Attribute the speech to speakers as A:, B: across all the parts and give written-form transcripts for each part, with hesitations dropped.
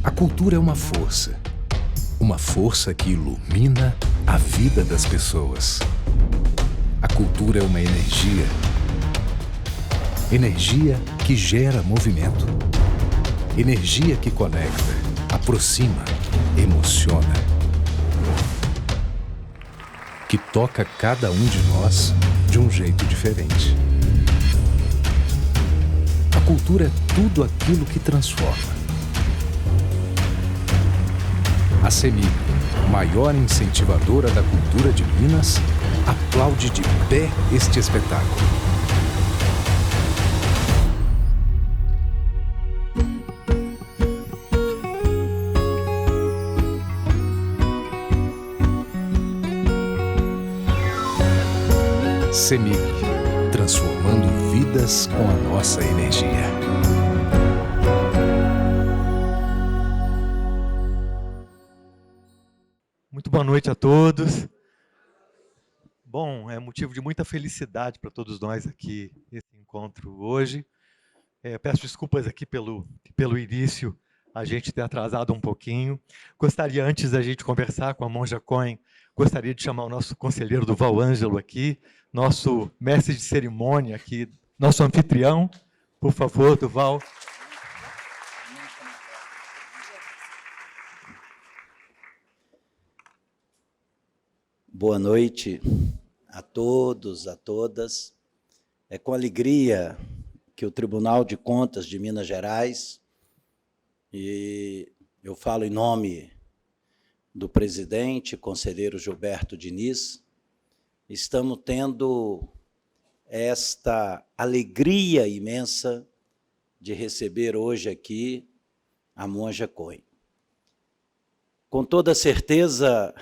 A: A cultura é uma força que ilumina a vida das pessoas. A cultura é uma energia que gera movimento, energia que conecta, aproxima, emociona, que toca cada um de nós de um jeito diferente. A cultura é tudo aquilo que transforma. A CEMIG, maior incentivadora da cultura de Minas, aplaude de pé este espetáculo. CEMIG, transformando vidas com a nossa energia.
B: Muito boa noite a todos. Bom, é motivo de muita felicidade para todos nós aqui, esse encontro hoje. Peço desculpas aqui pelo início, a gente ter atrasado um pouquinho. Gostaria, antes da gente conversar com a Monja Cohen, gostaria de chamar o nosso conselheiro Duval Ângelo aqui, nosso mestre de cerimônia aqui, nosso anfitrião. Por favor, Duval.
C: Boa noite a todos, a todas. É com alegria que o Tribunal de Contas de Minas Gerais, e eu falo em nome do presidente, conselheiro Gilberto Diniz, estamos tendo esta alegria imensa de receber hoje aqui a Monja Cohen. Com toda certeza,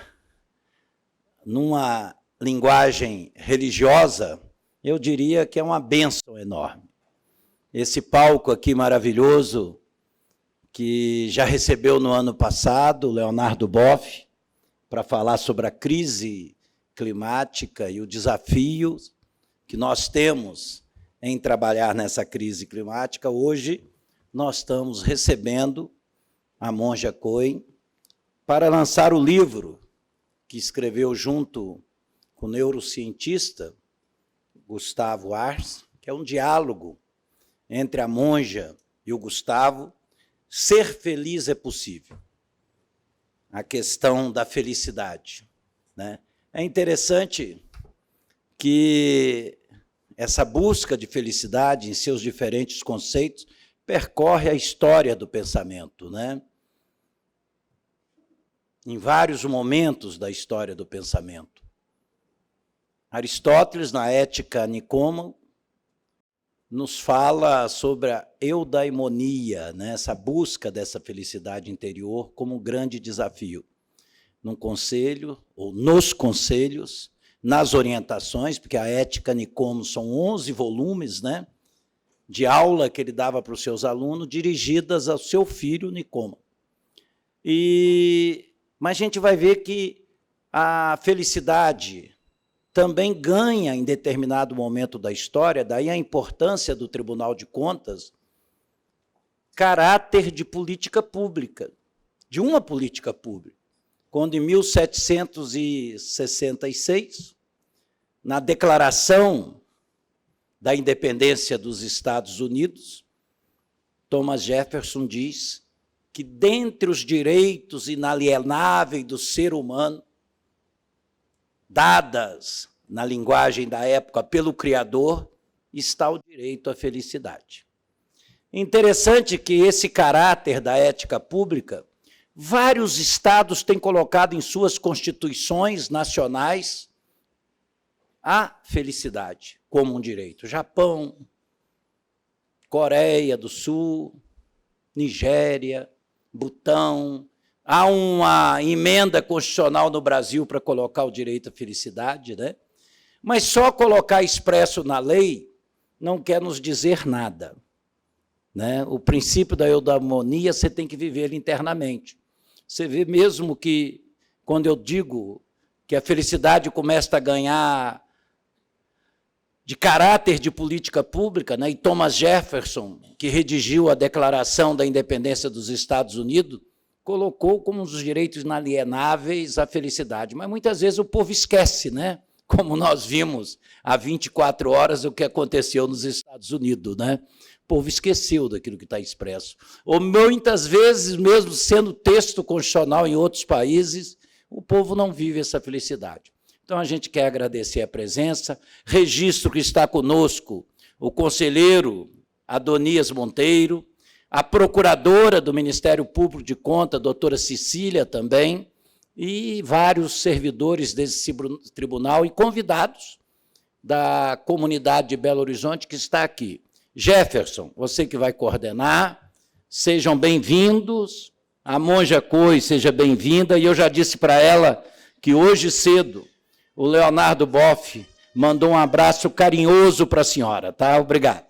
C: numa linguagem religiosa, eu diria que é uma bênção enorme. Esse palco aqui maravilhoso, que já recebeu no ano passado o Leonardo Boff, para falar sobre a crise climática e o desafio que nós temos em trabalhar nessa crise climática. Hoje, nós estamos recebendo a Monja Cohen para lançar o livro que escreveu junto com o neurocientista Gustavo Ars, que é um diálogo entre a monja e o Gustavo. Ser feliz é possível. A questão da felicidade, né? É interessante que essa busca de felicidade em seus diferentes conceitos percorre a história do pensamento, né? Em vários momentos da história do pensamento. Aristóteles, na Ética Nicômaco, nos fala sobre a eudaimonia, né? Essa busca dessa felicidade interior como um grande desafio. Num conselho, ou nos conselhos, nas orientações, porque a Ética Nicômaco são 11 volumes, né, de aula que ele dava para os seus alunos, dirigidas ao seu filho Nicômaco. Mas a gente vai ver que a felicidade também ganha, em determinado momento da história, daí a importância do Tribunal de Contas, caráter de política pública, de uma política pública. Quando, em 1766, na Declaração da Independência dos Estados Unidos, Thomas Jefferson diz que, dentre os direitos inalienáveis do ser humano, dadas na linguagem da época pelo Criador, está o direito à felicidade. Interessante que esse caráter da ética pública, vários estados têm colocado em suas constituições nacionais a felicidade como um direito. Japão, Coreia do Sul, Nigéria, Butão. Há uma emenda constitucional no Brasil para colocar o direito à felicidade, né? Mas só colocar expresso na lei não quer nos dizer nada, né? O princípio da eudaimonia você tem que viver internamente. Você vê mesmo que, quando eu digo que a felicidade começa a ganhar de caráter de política pública, né? E Thomas Jefferson, que redigiu a Declaração da Independência dos Estados Unidos, colocou como um dos direitos inalienáveis a felicidade. Mas muitas vezes o povo esquece, né? Como nós vimos há 24 horas o que aconteceu nos Estados Unidos, né? O povo esqueceu daquilo que está expresso. Ou muitas vezes, mesmo sendo texto constitucional em outros países, o povo não vive essa felicidade. Então, a gente quer agradecer a presença, registro que está conosco o conselheiro Adonias Monteiro, a procuradora do Ministério Público de Contas, a doutora Cecília também, e vários servidores desse tribunal e convidados da comunidade de Belo Horizonte que está aqui. Jefferson, você que vai coordenar, sejam bem-vindos. A Monja Coi, seja bem-vinda. E eu já disse para ela que hoje cedo o Leonardo Boff mandou um abraço carinhoso para a senhora, tá? Obrigado.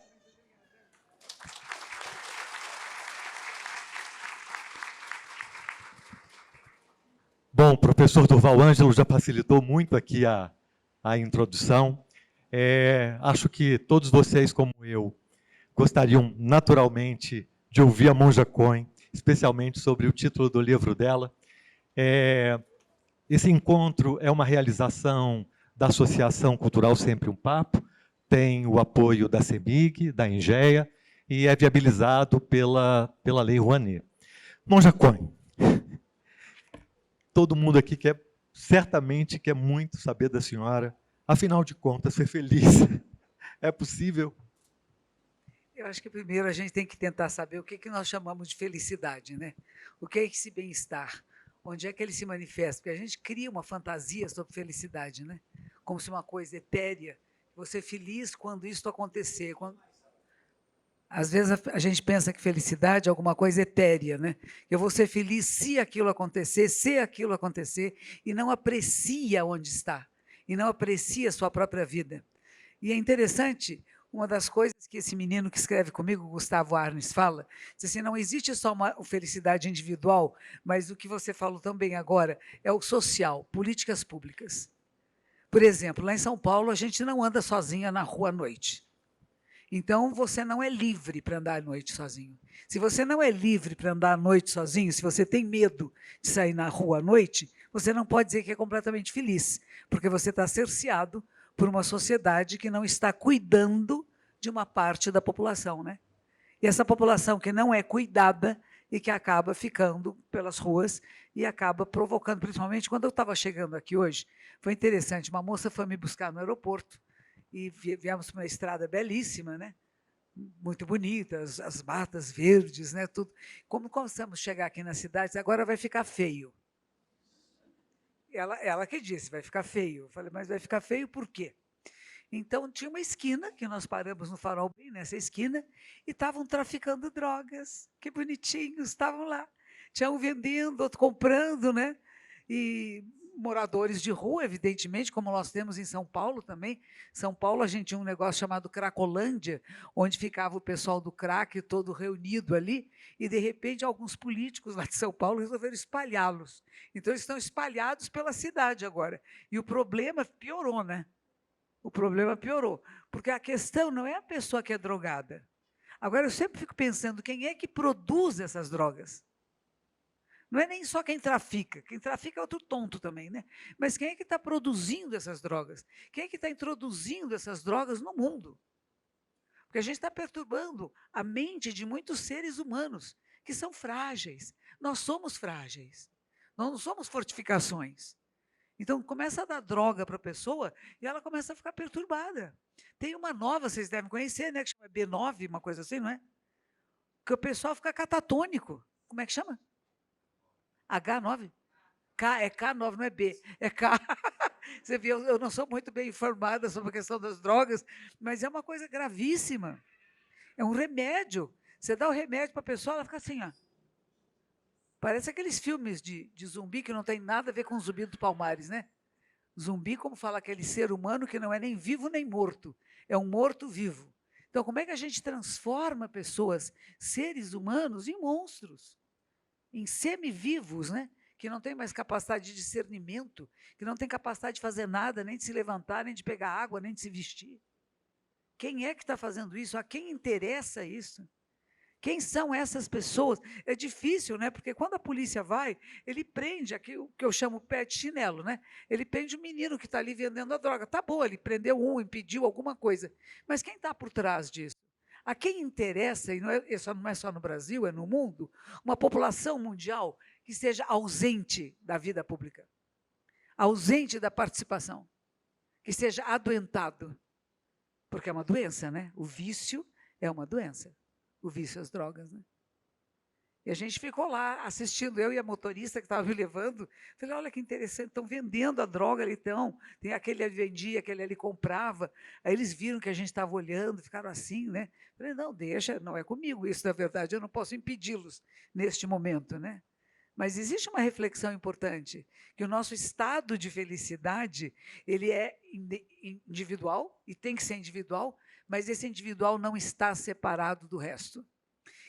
B: Bom, o professor Durval Ângelo já facilitou muito aqui a introdução. Acho que todos vocês, como eu, gostariam naturalmente de ouvir a Monja Coi, especialmente sobre o título do livro dela. Esse encontro é uma realização da Associação Cultural Sempre um Papo, tem o apoio da CEMIG, da Engea, e é viabilizado pela Lei Rouanet. Monja Coi, todo mundo aqui certamente quer muito saber da senhora, afinal de contas, ser feliz. É possível?
D: Eu acho que primeiro a gente tem que tentar saber o que nós chamamos de felicidade, né? O que é esse bem-estar? Onde é que ele se manifesta? Porque a gente cria uma fantasia sobre felicidade, né? Como se uma coisa etérea, você é feliz quando isso acontecer. Às vezes a gente pensa que felicidade é alguma coisa etérea, né? Eu vou ser feliz se aquilo acontecer, e não aprecia onde está, e não aprecia a sua própria vida. E é interessante, uma das coisas que esse menino que escreve comigo, Gustavo Arnes, fala, diz assim, não existe só uma felicidade individual, mas o que você falou também agora é o social, políticas públicas. Por exemplo, lá em São Paulo, a gente não anda sozinha na rua à noite. Então, você não é livre para andar à noite sozinho. Se você não é livre para andar à noite sozinho, se você tem medo de sair na rua à noite, você não pode dizer que é completamente feliz, porque você está cerceado por uma sociedade que não está cuidando de uma parte da população, né? E essa população que não é cuidada e que acaba ficando pelas ruas e acaba provocando, principalmente quando eu estava chegando aqui hoje, foi interessante, uma moça foi me buscar no aeroporto, e viemos para uma estrada belíssima, né? Muito bonita, as matas verdes, né? Tudo. Como começamos a chegar aqui na cidade, agora vai ficar feio. Ela que disse, vai ficar feio. Eu falei, mas vai ficar feio por quê? Então, tinha uma esquina, que nós paramos no farol bem nessa esquina, e estavam traficando drogas. Que bonitinhos, estavam lá. Tinha um vendendo, outro comprando, né? E moradores de rua, evidentemente, como nós temos em São Paulo também. São Paulo, a gente tinha um negócio chamado Cracolândia, onde ficava o pessoal do crack todo reunido ali, e, de repente, alguns políticos lá de São Paulo resolveram espalhá-los. Então, eles estão espalhados pela cidade agora. E o problema piorou, né? O problema piorou, porque a questão não é a pessoa que é drogada. Agora, eu sempre fico pensando, quem é que produz essas drogas? Não é nem só quem trafica é outro tonto também, né? Mas quem é que está produzindo essas drogas? Quem é que está introduzindo essas drogas no mundo? Porque a gente está perturbando a mente de muitos seres humanos, que são frágeis. Nós somos frágeis, nós não somos fortificações. Então, começa a dar droga para a pessoa e ela começa a ficar perturbada. Tem uma nova, vocês devem conhecer, né? Que chama B9, uma coisa assim, não é? Que o pessoal fica catatônico. Como é que chama? H9? É K9, não é B, é K. Você viu, eu não sou muito bem informada sobre a questão das drogas, mas é uma coisa gravíssima. É um remédio. Você dá o remédio para a pessoa, ela fica assim, ó. Parece aqueles filmes de zumbi que não tem nada a ver com o Zumbi dos Palmares, né? Zumbi, como fala aquele ser humano que não é nem vivo nem morto, é um morto-vivo. Então, como é que a gente transforma pessoas, seres humanos, em monstros? Em semivivos, né? Que não tem mais capacidade de discernimento, que não tem capacidade de fazer nada, nem de se levantar, nem de pegar água, nem de se vestir. Quem é que está fazendo isso? A quem interessa isso? Quem são essas pessoas? É difícil, né? Porque quando a polícia vai, ele prende aqui o que eu chamo pé de chinelo, né? Ele prende o menino que está ali vendendo a droga. Tá bom, ele prendeu um, impediu alguma coisa. Mas quem está por trás disso? A quem interessa, e isso não é só no Brasil, é no mundo, uma população mundial que seja ausente da vida pública, ausente da participação, que seja adoentado. Porque é uma doença, né? O vício é uma doença. O vício às drogas, né? E a gente ficou lá assistindo, eu e a motorista que estava me levando. Falei, olha que interessante, estão vendendo a droga ali, então. Tem aquele ali vendia, aquele ali comprava. Aí eles viram que a gente estava olhando, ficaram assim, né? Falei, não, deixa, não é comigo isso, na verdade, eu não posso impedi-los neste momento, né? Mas existe uma reflexão importante, que o nosso estado de felicidade, ele é individual, e tem que ser individual, mas esse individual não está separado do resto.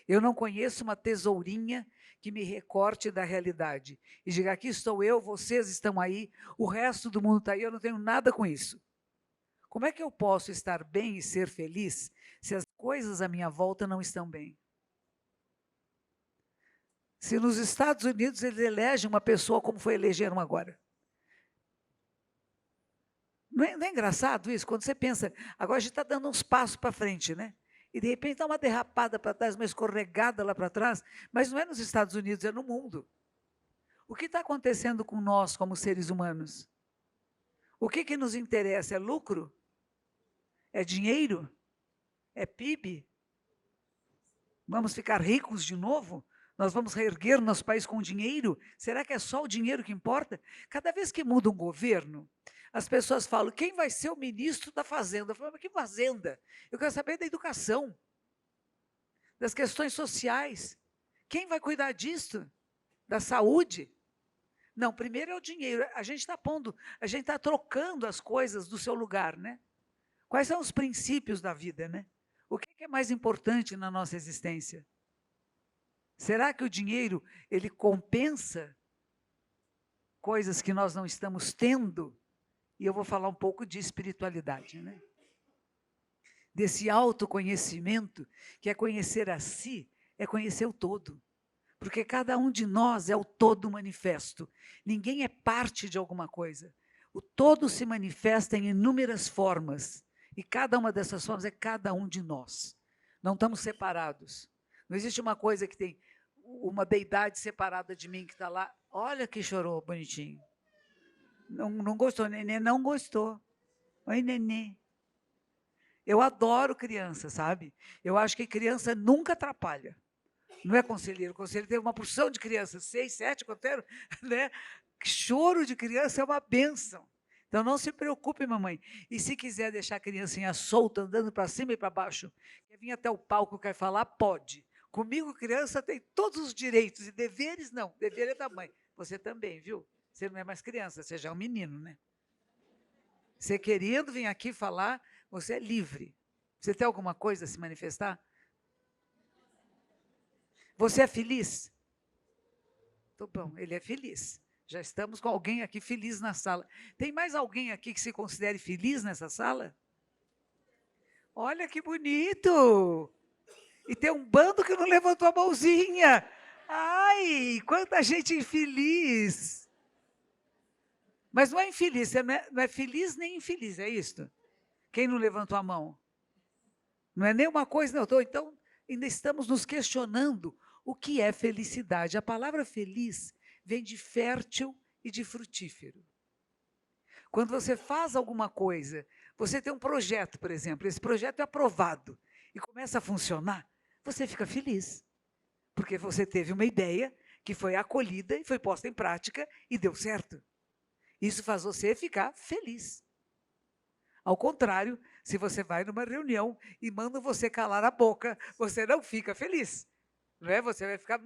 D: Eu não conheço uma tesourinha que me recorte da realidade e diga, aqui estou eu, vocês estão aí, o resto do mundo está aí, eu não tenho nada com isso. Como é que eu posso estar bem e ser feliz se as coisas à minha volta não estão bem? Se nos Estados Unidos eles elegem uma pessoa como foi elegeram agora. Não é engraçado isso? Quando você pensa, agora a gente está dando uns passos para frente, né? E de repente dá uma derrapada para trás, uma escorregada lá para trás, mas não é nos Estados Unidos, é no mundo. O que está acontecendo com nós como seres humanos? O que nos interessa? É lucro? É dinheiro? É PIB? Vamos ficar ricos de novo? Nós vamos reerguer nosso país com dinheiro? Será que é só o dinheiro que importa? Cada vez que muda um governo, as pessoas falam, quem vai ser o ministro da Fazenda? Eu falo, mas que fazenda? Eu quero saber da educação, das questões sociais. Quem vai cuidar disso? Da saúde? Não, primeiro é o dinheiro. A gente está trocando as coisas do seu lugar, né? Quais são os princípios da vida, né? O que é mais importante na nossa existência? Será que o dinheiro, ele compensa coisas que nós não estamos tendo? E eu vou falar um pouco de espiritualidade, né? Desse autoconhecimento, que é conhecer a si, é conhecer o todo. Porque cada um de nós é o todo manifesto. Ninguém é parte de alguma coisa. O todo se manifesta em inúmeras formas. E cada uma dessas formas é cada um de nós. Não estamos separados. Não existe uma coisa que tem uma deidade separada de mim que está lá. Olha que chorou, bonitinho. Não gostou, Nenê não gostou. Oi, Nenê. Eu adoro criança, sabe? Eu acho que criança nunca atrapalha. Não é conselheiro. O conselheiro tem uma porção de crianças, 6, 7, quanto era, né? Choro de criança é uma bênção. Então não se preocupe, mamãe. E se quiser deixar a criancinha solta, andando para cima e para baixo, quer vir até o palco, quer falar, pode. Comigo, criança tem todos os direitos e deveres, não. Dever é da mãe. Você também, viu? Você não é mais criança, você já é um menino, né? Você querendo vir aqui falar, você é livre. Você tem alguma coisa a se manifestar? Você é feliz? Tô bom, ele é feliz. Já estamos com alguém aqui feliz na sala. Tem mais alguém aqui que se considere feliz nessa sala? Olha que bonito! E tem um bando que não levantou a mãozinha. Ai, quanta gente infeliz! Mas não é infeliz, você não é feliz nem infeliz, é isso? Quem não levantou a mão? Não é nem uma coisa, não. Então, ainda estamos nos questionando o que é felicidade. A palavra feliz vem de fértil e de frutífero. Quando você faz alguma coisa, você tem um projeto, por exemplo, esse projeto é aprovado e começa a funcionar, você fica feliz. Porque você teve uma ideia que foi acolhida e foi posta em prática e deu certo. Isso faz você ficar feliz. Ao contrário, se você vai numa reunião e mandam você calar a boca, você não fica feliz. Não é? Você vai ficar,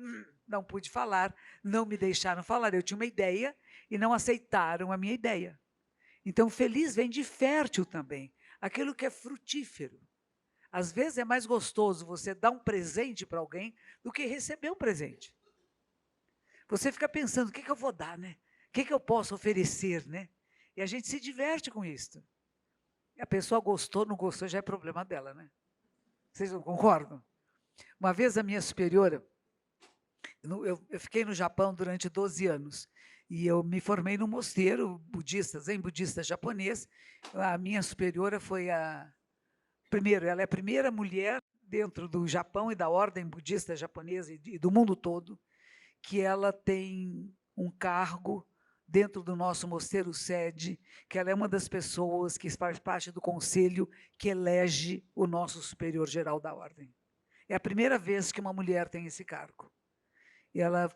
D: não pude falar, não me deixaram falar. Eu tinha uma ideia e não aceitaram a minha ideia. Então, feliz vem de fértil também, aquilo que é frutífero. Às vezes é mais gostoso você dar um presente para alguém do que receber um presente. Você fica pensando, o que eu vou dar, né? O que eu posso oferecer, né? E a gente se diverte com isso. A pessoa gostou, não gostou, já é problema dela, né? Vocês não concordam? Uma vez a minha superiora, eu fiquei no Japão durante 12 anos, e eu me formei num mosteiro budista, zen budista japonês. A minha superiora foi primeiro, ela é a primeira mulher dentro do Japão e da ordem budista japonesa e do mundo todo, que ela tem um cargo dentro do nosso mosteiro sede, que ela é uma das pessoas que faz parte do conselho que elege o nosso superior geral da ordem. É a primeira vez que uma mulher tem esse cargo. E ela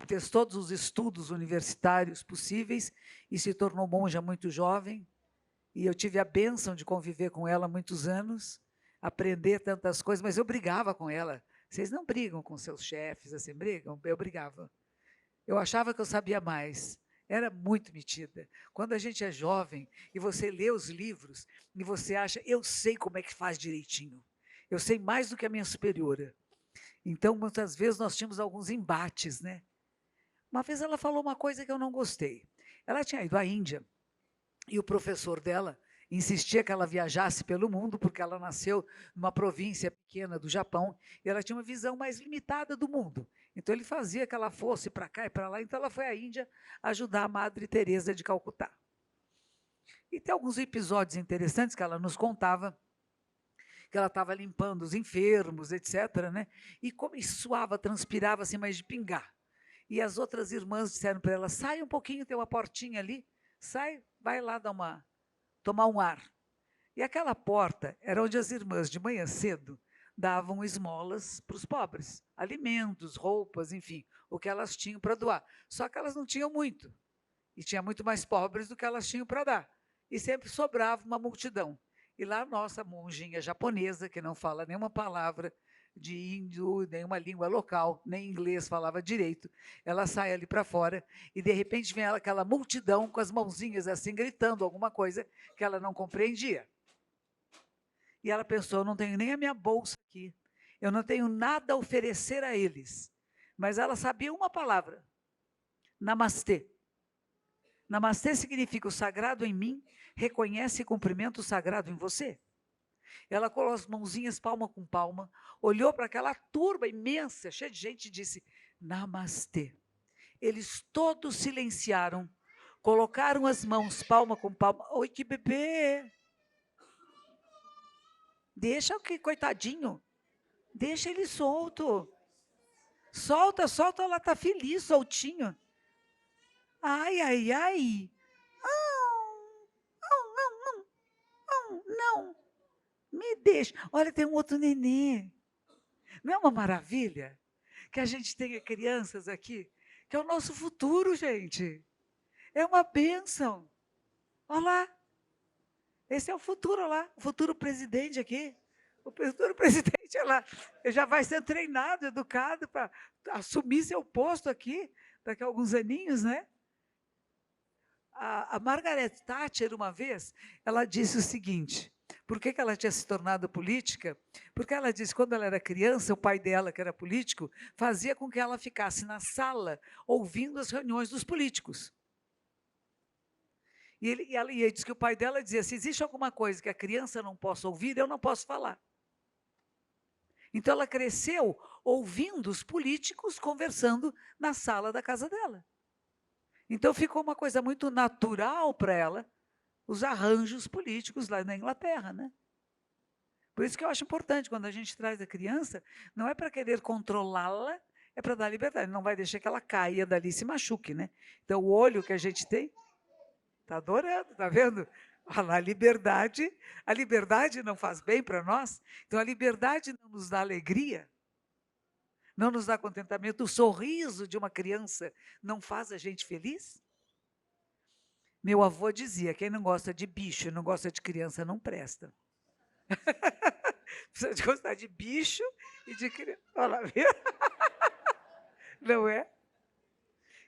D: fez todos os estudos universitários possíveis e se tornou monja muito jovem. E eu tive a bênção de conviver com ela muitos anos, aprender tantas coisas, mas eu brigava com ela. Vocês não brigam com seus chefes, assim, brigam? Eu brigava. Eu achava que eu sabia mais. Era muito metida. Quando a gente é jovem e você lê os livros e você acha, eu sei como é que faz direitinho. Eu sei mais do que a minha superiora. Então, muitas vezes, nós tínhamos alguns embates, né? Uma vez ela falou uma coisa que eu não gostei. Ela tinha ido à Índia e o professor dela insistia que ela viajasse pelo mundo, porque ela nasceu numa província pequena do Japão e ela tinha uma visão mais limitada do mundo. Então, ele fazia que ela fosse para cá e para lá. Então, ela foi à Índia ajudar a Madre Teresa de Calcutá. E tem alguns episódios interessantes que ela nos contava, que ela estava limpando os enfermos, etc., né? E como suava, transpirava assim, mas de pingar. E as outras irmãs disseram para ela, sai um pouquinho, tem uma portinha ali, sai, vai lá tomar um ar. E aquela porta era onde as irmãs, de manhã cedo, davam esmolas para os pobres, alimentos, roupas, enfim, o que elas tinham para doar. Só que elas não tinham muito, e tinha muito mais pobres do que elas tinham para dar. E sempre sobrava uma multidão. E lá a nossa monjinha japonesa, que não fala nenhuma palavra de hindu, nenhuma língua local, nem inglês falava direito, ela sai ali para fora e, de repente, vem aquela multidão com as mãozinhas assim, gritando alguma coisa que ela não compreendia. E ela pensou, eu não tenho nem a minha bolsa aqui, eu não tenho nada a oferecer a eles. Mas ela sabia uma palavra, namastê. Namastê significa o sagrado em mim reconhece e cumprimenta o sagrado em você. Ela colocou as mãozinhas palma com palma, olhou para aquela turba imensa, cheia de gente e disse, namastê. Eles todos silenciaram, colocaram as mãos palma com palma. Oi, que bebê! Deixa o que, coitadinho. Deixa ele solto. Solta, solta, ela está feliz, soltinho. Ai, ai, ai. Não. Me deixa. Olha, tem um outro nenê. Não é uma maravilha? Que a gente tenha crianças aqui, que é o nosso futuro, gente. É uma bênção. Olha lá. Esse é o futuro, olha lá. O futuro presidente aqui. O futuro presidente, olha lá. Ele já vai ser treinado, educado para assumir seu posto aqui, daqui a alguns aninhos, né? A Margaret Thatcher, uma vez, ela disse o seguinte, por que ela tinha se tornado política? Porque ela disse que quando ela era criança, o pai dela, que era político, fazia com que ela ficasse na sala ouvindo as reuniões dos políticos. E ela disse que o pai dela dizia, se existe alguma coisa que a criança não possa ouvir, eu não posso falar. Então ela cresceu ouvindo os políticos conversando na sala da casa dela. Então ficou uma coisa muito natural para ela, os arranjos políticos lá na Inglaterra, né? Por isso que eu acho importante, quando a gente traz a criança, não é para querer controlá-la, é para dar liberdade, não vai deixar que ela caia dali e se machuque, né? Então o olho que a gente tem, está adorando, está vendo? Olha lá, a liberdade não faz bem para nós, então a liberdade não nos dá alegria, não nos dá contentamento, o sorriso de uma criança não faz a gente feliz? Meu avô dizia, quem não gosta de bicho, não gosta de criança, não presta. Precisa de gostar de bicho e de criança. Olha lá, viu? Não é?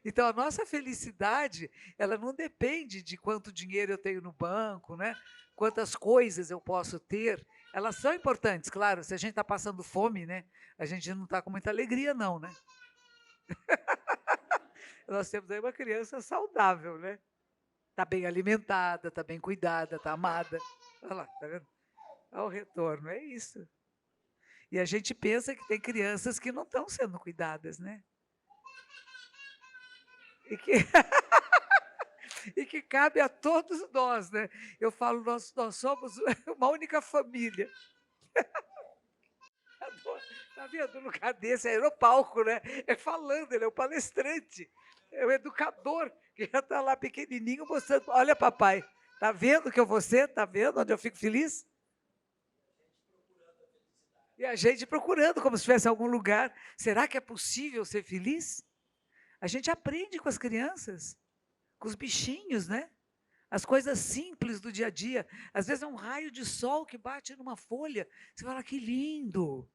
D: Então, a nossa felicidade, ela não depende de quanto dinheiro eu tenho no banco, né? Quantas coisas eu posso ter. Elas são importantes, claro, se a gente está passando fome, né? A gente não está com muita alegria, não, né? Nós temos aí uma criança saudável, né? Está bem alimentada, está bem cuidada, está amada. Olha lá, está vendo? Olha o retorno, é isso. E a gente pensa que tem crianças que não estão sendo cuidadas, né? E que, e que cabe a todos nós, né? Eu falo, nós somos uma única família. Está vendo? Um lugar desse, é no palco, né? É falando, ele é o palestrante, é o educador, que já está lá pequenininho mostrando, olha papai, está vendo que eu vou ser? Está vendo onde eu fico feliz? E a gente procurando, como se tivesse algum lugar. Será que é possível ser feliz? A gente aprende com as crianças, com os bichinhos, né? As coisas simples do dia a dia. Às vezes é um raio de sol que bate numa folha. Você fala, que lindo.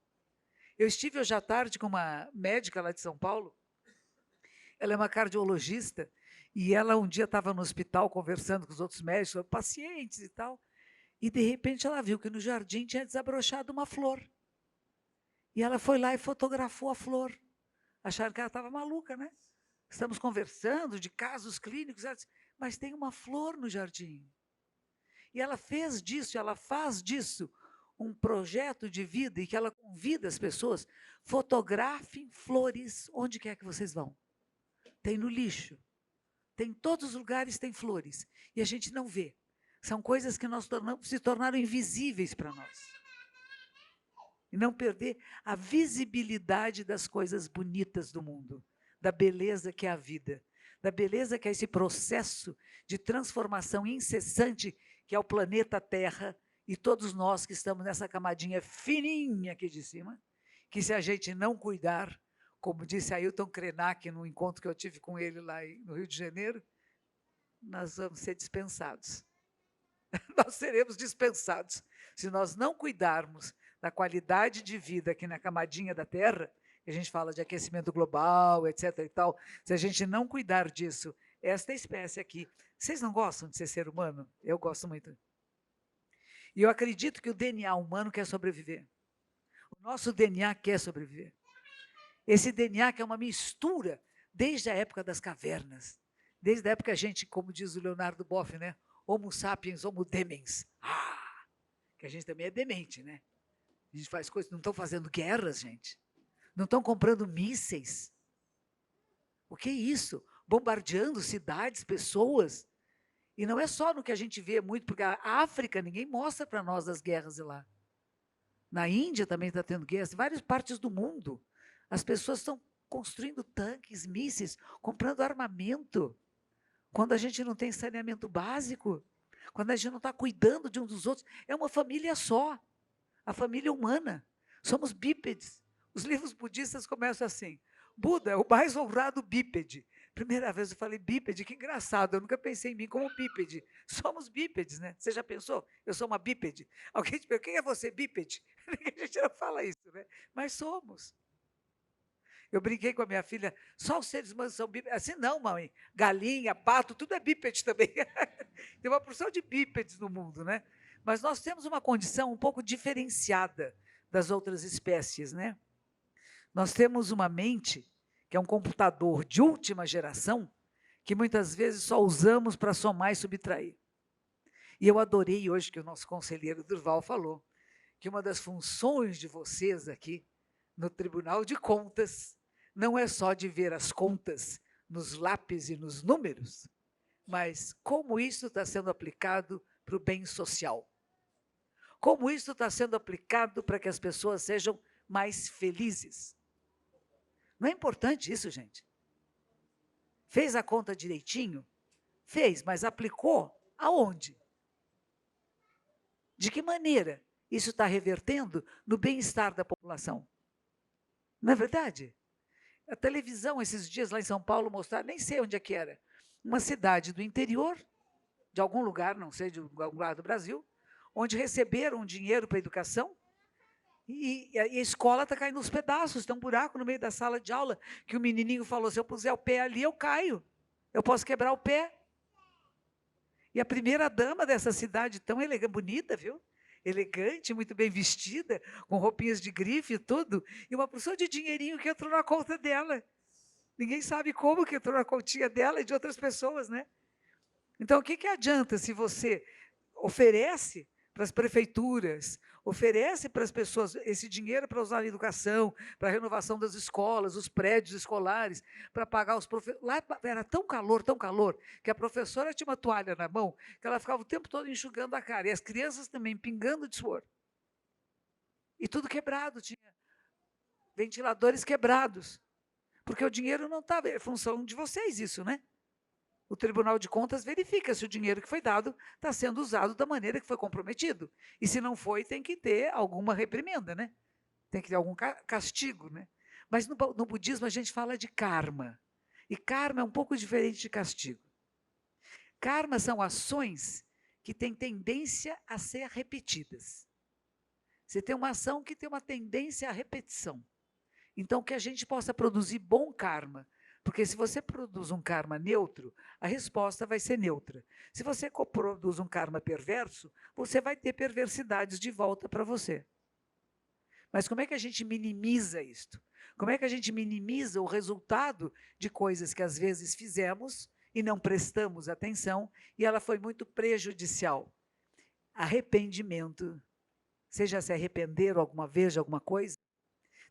D: Eu estive hoje à tarde com uma médica lá de São Paulo. Ela é uma cardiologista. E ela um dia estava no hospital conversando com os outros médicos, pacientes e tal. E de repente ela viu que no jardim tinha desabrochado uma flor. E ela foi lá e fotografou a flor. Acharam que ela estava maluca, né? Estamos conversando de casos clínicos, mas tem uma flor no jardim. E ela fez disso, ela faz disso um projeto de vida e que ela convida as pessoas, fotografem flores onde quer que vocês vão. Tem no lixo, tem em todos os lugares, tem flores. E a gente não vê. São coisas que se tornaram invisíveis para nós. E não perder a visibilidade das coisas bonitas do mundo, da beleza que é a vida, da beleza que é esse processo de transformação incessante que é o planeta Terra e todos nós que estamos nessa camadinha fininha aqui de cima, que se a gente não cuidar, como disse Ailton Krenak no encontro que eu tive com ele lá no Rio de Janeiro, nós vamos ser dispensados. Nós seremos dispensados. Se nós não cuidarmos da qualidade de vida aqui na camadinha da Terra, que a gente fala de aquecimento global, etc. e tal, se a gente não cuidar disso, esta espécie aqui, vocês não gostam de ser ser humano? Eu gosto muito. E eu acredito que o DNA humano quer sobreviver. O nosso DNA quer sobreviver. Esse DNA que é uma mistura desde a época das cavernas, desde a época que a gente, como diz o Leonardo Boff, né? Homo sapiens, homo demens. Que a gente também é demente, né? A gente faz coisas, não estão fazendo guerras, gente. Não estão comprando mísseis. O que é isso? Bombardeando cidades, pessoas. E não é só no que a gente vê muito, porque a África, ninguém mostra para nós as guerras de lá. Na Índia também está tendo guerras, em várias partes do mundo. As pessoas estão construindo tanques, mísseis, comprando armamento. Quando a gente não tem saneamento básico, quando a gente não está cuidando de um dos outros, é uma família só, a família humana. Somos bípedes. Os livros budistas começam assim, Buda é o mais honrado bípede. Primeira vez eu falei bípede, que engraçado, eu nunca pensei em mim como bípede. Somos bípedes, né? Você já pensou? Eu sou uma bípede. Alguém te pergunta, quem é você, bípede? A gente não fala isso, né? Mas somos. Eu brinquei com a minha filha, só os seres humanos são bípedes. Assim não, mãe. Galinha, pato, tudo é bípede também. Tem uma porção de bípedes no mundo, né? Mas nós temos uma condição um pouco diferenciada das outras espécies, né? Nós temos uma mente, que é um computador de última geração, que muitas vezes só usamos para somar e subtrair. E eu adorei hoje que o nosso conselheiro Durval falou, que uma das funções de vocês aqui, no Tribunal de Contas, não é só de ver as contas nos lápis e nos números, mas como isso está sendo aplicado para o bem social. Como isso está sendo aplicado para que as pessoas sejam mais felizes. Não é importante isso, gente? Fez a conta direitinho? Fez, mas aplicou aonde? De que maneira isso está revertendo no bem-estar da população? Não é verdade? A televisão, esses dias lá em São Paulo, mostraram, nem sei onde é que era, uma cidade do interior, de algum lugar, não sei, de algum lugar do Brasil, onde receberam dinheiro para a educação, e a escola está caindo aos pedaços, tem um buraco no meio da sala de aula, que o menininho falou, se eu puser o pé ali, eu caio, eu posso quebrar o pé. E a primeira dama dessa cidade tão elegante, bonita, viu? Elegante, muito bem vestida, com roupinhas de grife e tudo, e uma porção de dinheirinho que entrou na conta dela. Ninguém sabe como que entrou na continha dela e de outras pessoas, né? Então, o que adianta se você oferece para as prefeituras, Oferece para as pessoas esse dinheiro para usar na educação, para a renovação das escolas, os prédios escolares, para pagar os professores. Lá era tão calor, que a professora tinha uma toalha na mão, que ela ficava o tempo todo enxugando a cara, e as crianças também pingando de suor. E tudo quebrado, tinha ventiladores quebrados, porque o dinheiro não estava, é função de vocês isso, né? O Tribunal de Contas verifica se o dinheiro que foi dado está sendo usado da maneira que foi comprometido. E se não foi, tem que ter alguma reprimenda, né? Tem que ter algum castigo, né? Mas no budismo a gente fala de karma. E karma é um pouco diferente de castigo. Karma são ações que têm tendência a ser repetidas. Você tem uma ação que tem uma tendência à repetição. Então, que a gente possa produzir bom karma. Porque se você produz um karma neutro, a resposta vai ser neutra. Se você produz um karma perverso, você vai ter perversidades de volta para você. Mas como é que a gente minimiza isto? Como é que a gente minimiza o resultado de coisas que às vezes fizemos e não prestamos atenção e ela foi muito prejudicial? Arrependimento. Vocês já se arrependeram alguma vez de alguma coisa?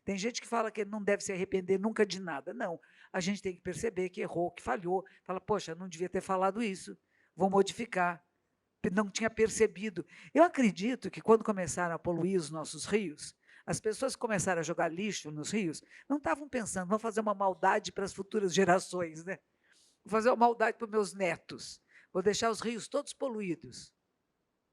D: Tem gente que fala que não deve se arrepender nunca de nada. Não, a gente tem que perceber que errou, que falhou. Fala, poxa, não devia ter falado isso, vou modificar. Não tinha percebido. Eu acredito que quando começaram a poluir os nossos rios, as pessoas que começaram a jogar lixo nos rios não estavam pensando, vamos fazer uma maldade para as futuras gerações, né? Vou fazer uma maldade para os meus netos, vou deixar os rios todos poluídos.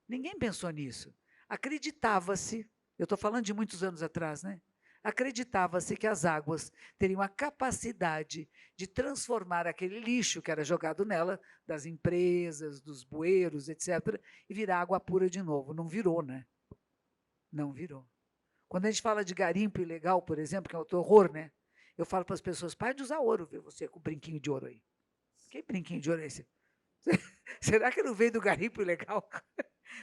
D: Ninguém pensou nisso. Acreditava-se, eu estou falando de muitos anos atrás, né? Acreditava-se que as águas teriam a capacidade de transformar aquele lixo que era jogado nela, das empresas, dos bueiros, etc., e virar água pura de novo. Não virou, né? Não virou. Quando a gente fala de garimpo ilegal, por exemplo, que é outro horror, né? Eu falo para as pessoas, pare de usar ouro, vê você com o brinquinho de ouro aí. Que brinquinho de ouro é esse? Será que não veio do garimpo ilegal?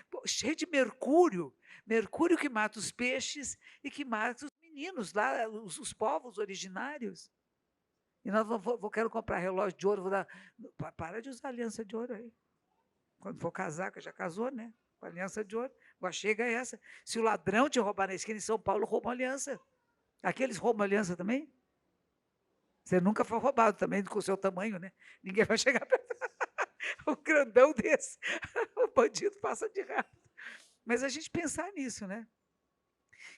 D: Pô, cheio de mercúrio, mercúrio que mata os peixes e que mata os meninos lá, os povos originários. E nós quero comprar relógio de ouro, vou dar. Para de usar aliança de ouro aí. Quando for casar, que já casou, né? Com aliança de ouro. Agora chega essa. Se o ladrão te roubar na esquina em São Paulo, rouba aliança. Aqueles roubam aliança também? Você nunca foi roubado também com o seu tamanho, né? Ninguém vai chegar perto. Um grandão desse. O bandido passa de rápido. Mas a gente pensar nisso, né?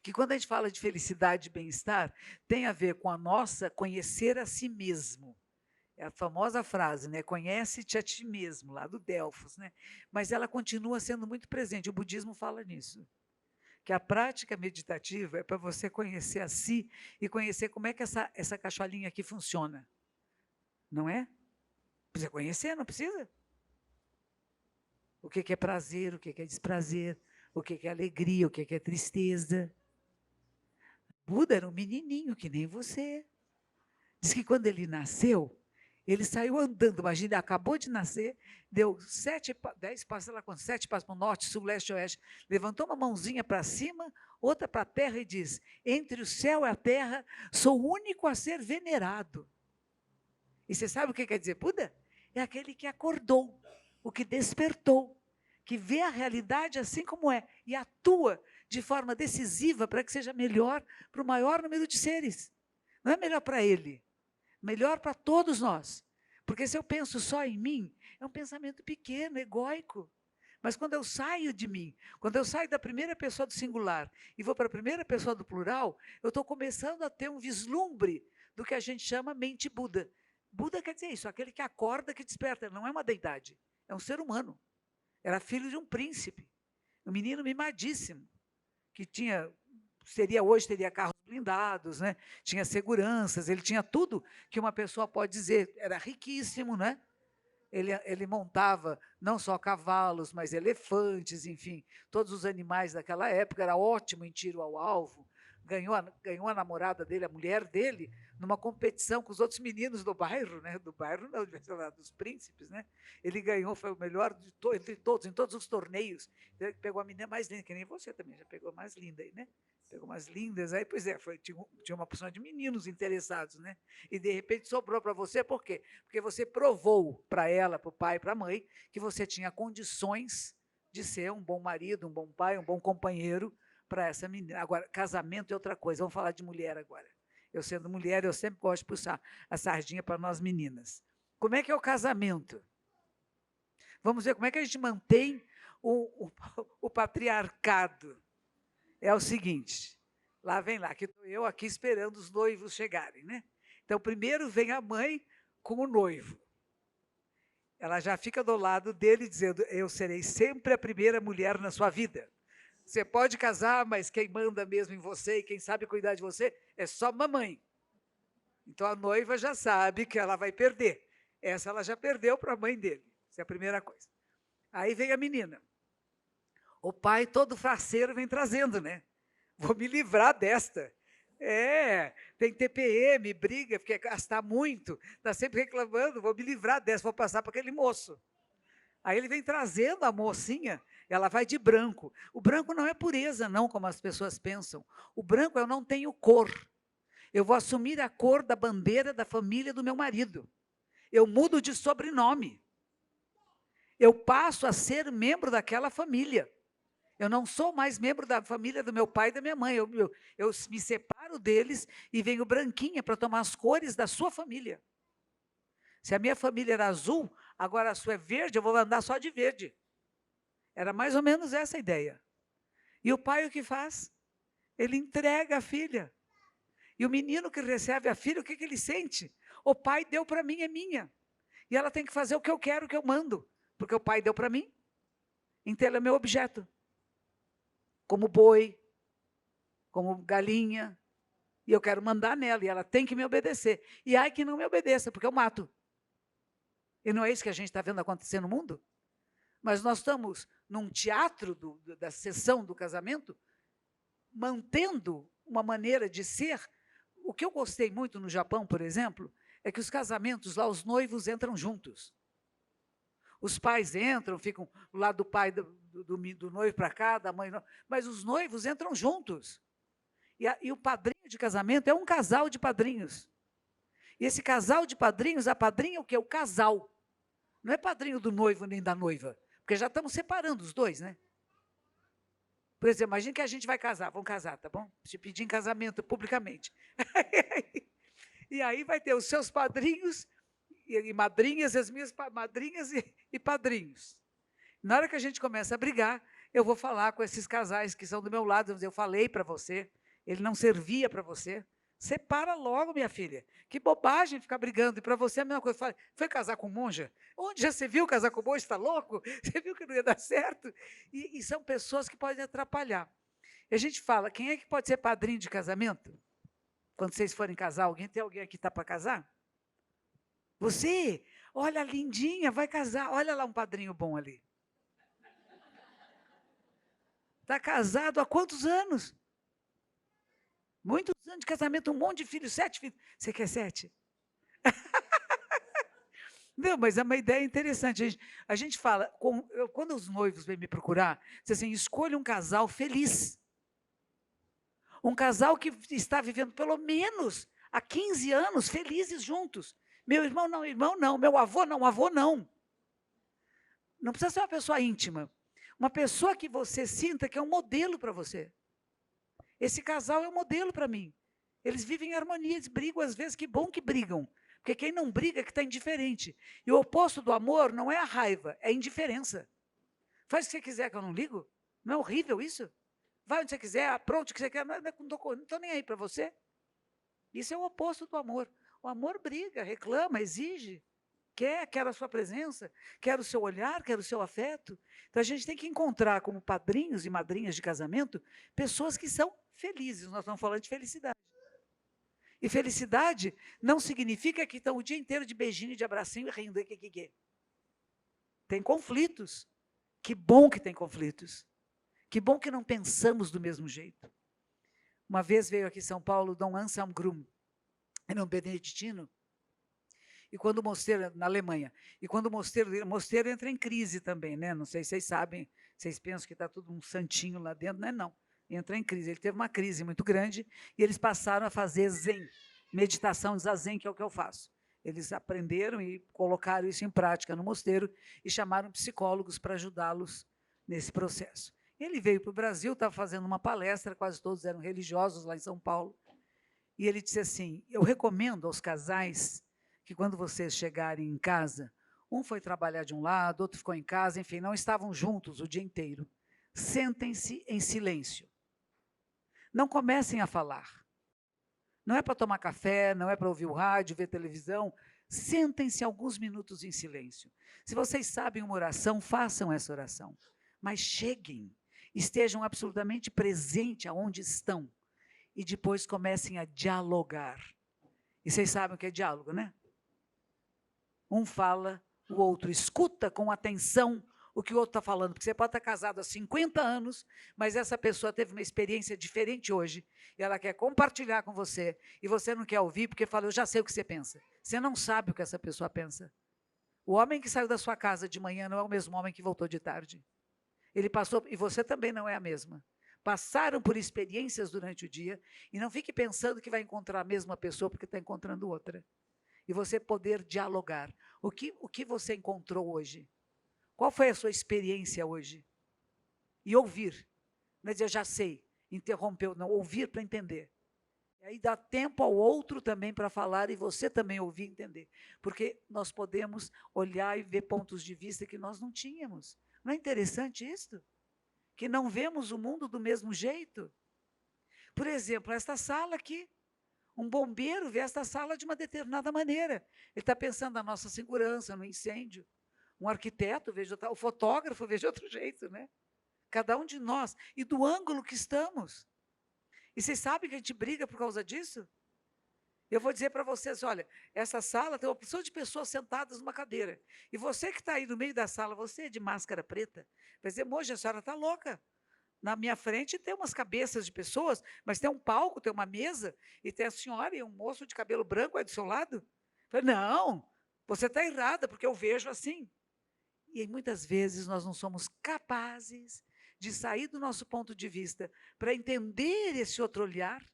D: Que quando a gente fala de felicidade e bem-estar, tem a ver com a nossa conhecer a si mesmo. É a famosa frase, né? Conhece-te a ti mesmo, lá do Delfos, né? Mas ela continua sendo muito presente. O budismo fala nisso. Que a prática meditativa é para você conhecer a si e conhecer como é que essa cacholinha aqui funciona. Não é? Precisa conhecer, não precisa? O que é prazer, o que é desprazer, o que é alegria, o que é tristeza. Buda era um menininho que nem você. Diz que quando ele nasceu, ele saiu andando, imagina, acabou de nascer, deu 10 passos, sei lá quantos, 7 passos para o norte, sul, leste, oeste, levantou uma mãozinha para cima, outra para a terra e diz, entre o céu e a terra, sou o único a ser venerado. E você sabe o que quer dizer Buda? É aquele que acordou, o que despertou, que vê a realidade assim como é e atua de forma decisiva para que seja melhor para o maior número de seres. Não é melhor para ele, melhor para todos nós. Porque se eu penso só em mim, é um pensamento pequeno, egóico. Mas quando eu saio de mim, quando eu saio da primeira pessoa do singular e vou para a primeira pessoa do plural, eu estou começando a ter um vislumbre do que a gente chama mente Buda. Buda quer dizer isso, aquele que acorda, que desperta. Não é uma deidade, é um ser humano. Era filho de um príncipe, um menino mimadíssimo, que teria carros blindados, né? Tinha seguranças, ele tinha tudo que uma pessoa pode dizer, era riquíssimo, né? Ele montava não só cavalos, mas elefantes, enfim, todos os animais daquela época, era ótimo em tiro ao alvo, ganhou a namorada dele, a mulher dele, numa competição com os outros meninos do bairro, né? Do bairro não, dos príncipes, né? Ele ganhou, foi o melhor entre todos, em todos os torneios. Ele pegou a menina mais linda, que nem você também, já pegou a mais linda aí, né? Pegou umas lindas, aí, pois é, tinha uma porção de meninos interessados, né? E, de repente, sobrou para você, por quê? Porque você provou para ela, para o pai, para a mãe, que você tinha condições de ser um bom marido, um bom pai, um bom companheiro para essa menina. Agora, casamento é outra coisa. Vamos falar de mulher agora. Eu, sendo mulher, eu sempre gosto de puxar a sardinha para nós meninas. Como é que é o casamento? Vamos ver como é que a gente mantém o patriarcado. É o seguinte, lá vem lá, que estou eu aqui esperando os noivos chegarem, né? Então, primeiro vem a mãe com o noivo. Ela já fica do lado dele dizendo, eu serei sempre a primeira mulher na sua vida. Você pode casar, mas quem manda mesmo em você e quem sabe cuidar de você é só mamãe. Então, a noiva já sabe que ela vai perder. Essa ela já perdeu para a mãe dele. Essa é a primeira coisa. Aí vem a menina. O pai todo faceiro vem trazendo, né? Vou me livrar desta. Tem TPM, briga, porque gastar muito, está sempre reclamando, vou me livrar dessa, vou passar para aquele moço. Aí ele vem trazendo a mocinha, ela vai de branco. O branco não é pureza, não, como as pessoas pensam. O branco eu não tenho cor. Eu vou assumir a cor da bandeira da família do meu marido. Eu mudo de sobrenome. Eu passo a ser membro daquela família. Eu não sou mais membro da família do meu pai e da minha mãe. Eu me separo deles e venho branquinha para tomar as cores da sua família. Se a minha família era azul, agora a sua é verde, eu vou andar só de verde. Era mais ou menos essa a ideia. E o pai o que faz? Ele entrega a filha. E o menino que recebe a filha, o que ele sente? O pai deu para mim, é minha. E ela tem que fazer o que eu quero, o que eu mando. Porque o pai deu para mim. Então ela é meu objeto. Como boi, como galinha, e eu quero mandar nela, e ela tem que me obedecer. E ai que não me obedeça, porque eu mato. E não é isso que a gente está vendo acontecer no mundo? Mas nós estamos num teatro da sessão do casamento, mantendo uma maneira de ser. O que eu gostei muito no Japão, por exemplo, é que os casamentos lá, os noivos entram juntos. Os pais entram, ficam do lado do pai do noivo para cá, da mãe, mas os noivos entram juntos. E o padrinho de casamento é um casal de padrinhos. E esse casal de padrinhos, a padrinha é o quê? O casal. Não é padrinho do noivo nem da noiva, porque já estamos separando os dois, né? Por exemplo, imagine que a gente vai casar, vamos casar, tá bom? Te pedir em casamento publicamente. E aí vai ter os seus padrinhos e madrinhas, as minhas madrinhas e padrinhos. Na hora que a gente começa a brigar, eu vou falar com esses casais que são do meu lado, eu falei para você, ele não servia para você. Separa logo, minha filha. Que bobagem ficar brigando. E para você a mesma coisa. Foi casar com monja? Onde já você viu casar com monja? Está louco? Você viu que não ia dar certo? E são pessoas que podem atrapalhar. E a gente fala, quem é que pode ser padrinho de casamento? Quando vocês forem casar, tem alguém aqui que está para casar? Você, olha, lindinha, vai casar. Olha lá um padrinho bom ali. Está casado há quantos anos? Muitos anos de casamento, um monte de filhos, 7 filhos. Você quer 7? Não, mas é uma ideia interessante. A gente fala, quando os noivos vêm me procurar, diz assim, escolha um casal feliz. Um casal que está vivendo pelo menos há 15 anos felizes juntos. Meu irmão não, meu avô não. Não precisa ser uma pessoa íntima. Uma pessoa que você sinta que é um modelo para você. Esse casal é um modelo para mim. Eles vivem em harmonia, eles brigam às vezes, que bom que brigam. Porque quem não briga é que está indiferente. E o oposto do amor não é a raiva, é a indiferença. Faz o que você quiser que eu não ligo. Não é horrível isso? Vai onde você quiser, pronto o que você quer, não estou nem aí para você. Isso é o oposto do amor. O amor briga, reclama, exige. Quer a sua presença, quer o seu olhar, quer o seu afeto. Então, a gente tem que encontrar como padrinhos e madrinhas de casamento pessoas que são felizes. Nós estamos falando de felicidade. E felicidade não significa que estão o dia inteiro de beijinho, de abracinho e rindo. Tem conflitos. Que bom que tem conflitos. Que bom que não pensamos do mesmo jeito. Uma vez veio aqui em São Paulo Dom Anselm Grum, era um beneditino, e quando o mosteiro, na Alemanha, e quando o mosteiro entra em crise também, né? Não sei se vocês sabem, vocês pensam que está tudo um santinho lá dentro, não. Entra em crise. Ele teve uma crise muito grande e eles passaram a fazer zen, meditação zazen, que é o que eu faço. Eles aprenderam e colocaram isso em prática no mosteiro e chamaram psicólogos para ajudá-los nesse processo. Ele veio para o Brasil, estava fazendo uma palestra, quase todos eram religiosos lá em São Paulo, e ele disse assim, eu recomendo aos casais que quando vocês chegarem em casa, um foi trabalhar de um lado, outro ficou em casa, enfim, não estavam juntos o dia inteiro. Sentem-se em silêncio. Não comecem a falar. Não é para tomar café, não é para ouvir o rádio, ver televisão. Sentem-se alguns minutos em silêncio. Se vocês sabem uma oração, façam essa oração. Mas cheguem, estejam absolutamente presentes aonde estão. E depois comecem a dialogar. E vocês sabem o que é diálogo, né? Um fala, o outro escuta com atenção o que o outro está falando, porque você pode estar casado há 50 anos, mas essa pessoa teve uma experiência diferente hoje, e ela quer compartilhar com você, e você não quer ouvir, porque fala, eu já sei o que você pensa. Você não sabe o que essa pessoa pensa. O homem que saiu da sua casa de manhã não é o mesmo homem que voltou de tarde. Ele passou, e você também não é a mesma. Passaram por experiências durante o dia, e não fique pensando que vai encontrar a mesma pessoa porque está encontrando outra. E você poder dialogar. O que você encontrou hoje? Qual foi a sua experiência hoje? E ouvir. Não é dizer, já sei, interrompeu, não, ouvir para entender. E aí dá tempo ao outro também para falar e você também ouvir e entender. Porque nós podemos olhar e ver pontos de vista que nós não tínhamos. Não é interessante isso? Que não vemos o mundo do mesmo jeito? Por exemplo, esta sala aqui. Um bombeiro vê esta sala de uma determinada maneira. Ele está pensando na nossa segurança, no incêndio. Um arquiteto, o fotógrafo, vê de outro jeito, né? Cada um de nós. E do ângulo que estamos. E vocês sabem que a gente briga por causa disso? Eu vou dizer para vocês, olha, essa sala tem uma opção de pessoas sentadas numa cadeira. E você que está aí no meio da sala, você é de máscara preta, vai dizer, moça, a senhora está louca. Na minha frente tem umas cabeças de pessoas, mas tem um palco, tem uma mesa, e tem a senhora e um moço de cabelo branco aí do seu lado. Eu falei, não, você está errada, porque eu vejo assim. E muitas vezes nós não somos capazes de sair do nosso ponto de vista para entender esse outro olhar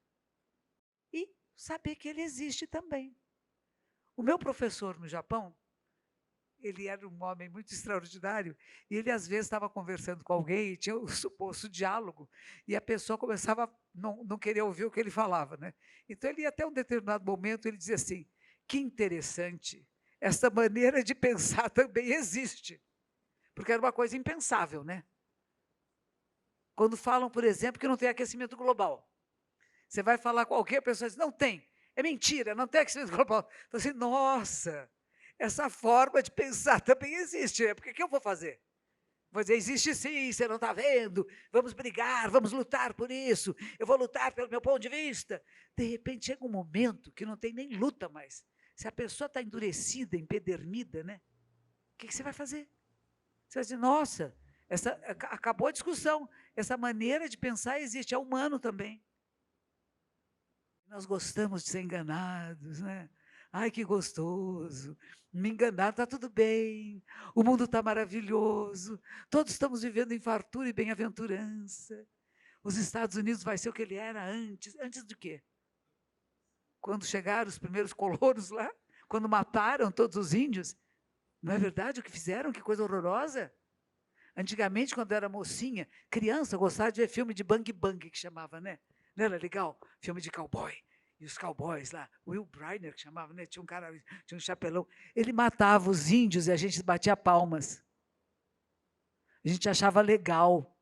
D: e saber que ele existe também. O meu professor no Japão, ele era um homem muito extraordinário, e ele às vezes estava conversando com alguém e tinha o suposto diálogo, e a pessoa começava a não querer ouvir o que ele falava, né? Então ele ia até um determinado momento, ele dizia assim, que interessante, essa maneira de pensar também existe, porque era uma coisa impensável, né? Quando falam, por exemplo, que não tem aquecimento global, você vai falar com alguém, a pessoa diz, não tem, é mentira, não tem aquecimento global. Então assim, nossa, essa forma de pensar também existe, né? Porque o que eu vou fazer? Vou dizer, existe sim, você não está vendo, vamos brigar, vamos lutar por isso, eu vou lutar pelo meu ponto de vista. De repente chega um momento que não tem nem luta mais. Se a pessoa está endurecida, empedernida, né? O que você vai fazer? Você vai dizer, nossa, acabou a discussão, essa maneira de pensar existe, é humano também. Nós gostamos de ser enganados, né? Ai, que gostoso, me enganar, está tudo bem, o mundo está maravilhoso, todos estamos vivendo em fartura e bem-aventurança. Os Estados Unidos vai ser o que ele era antes. Antes do quê? Quando chegaram os primeiros colonos lá, quando mataram todos os índios. Não é verdade o que fizeram? Que coisa horrorosa. Antigamente, quando eu era mocinha, criança, eu gostava de ver filme de bang bang, que chamava, né? Não era legal? Filme de cowboy. E os cowboys lá, Will Briner, que chamava, né? Tinha um cara, tinha um chapelão. Ele matava os índios e a gente batia palmas. A gente achava legal.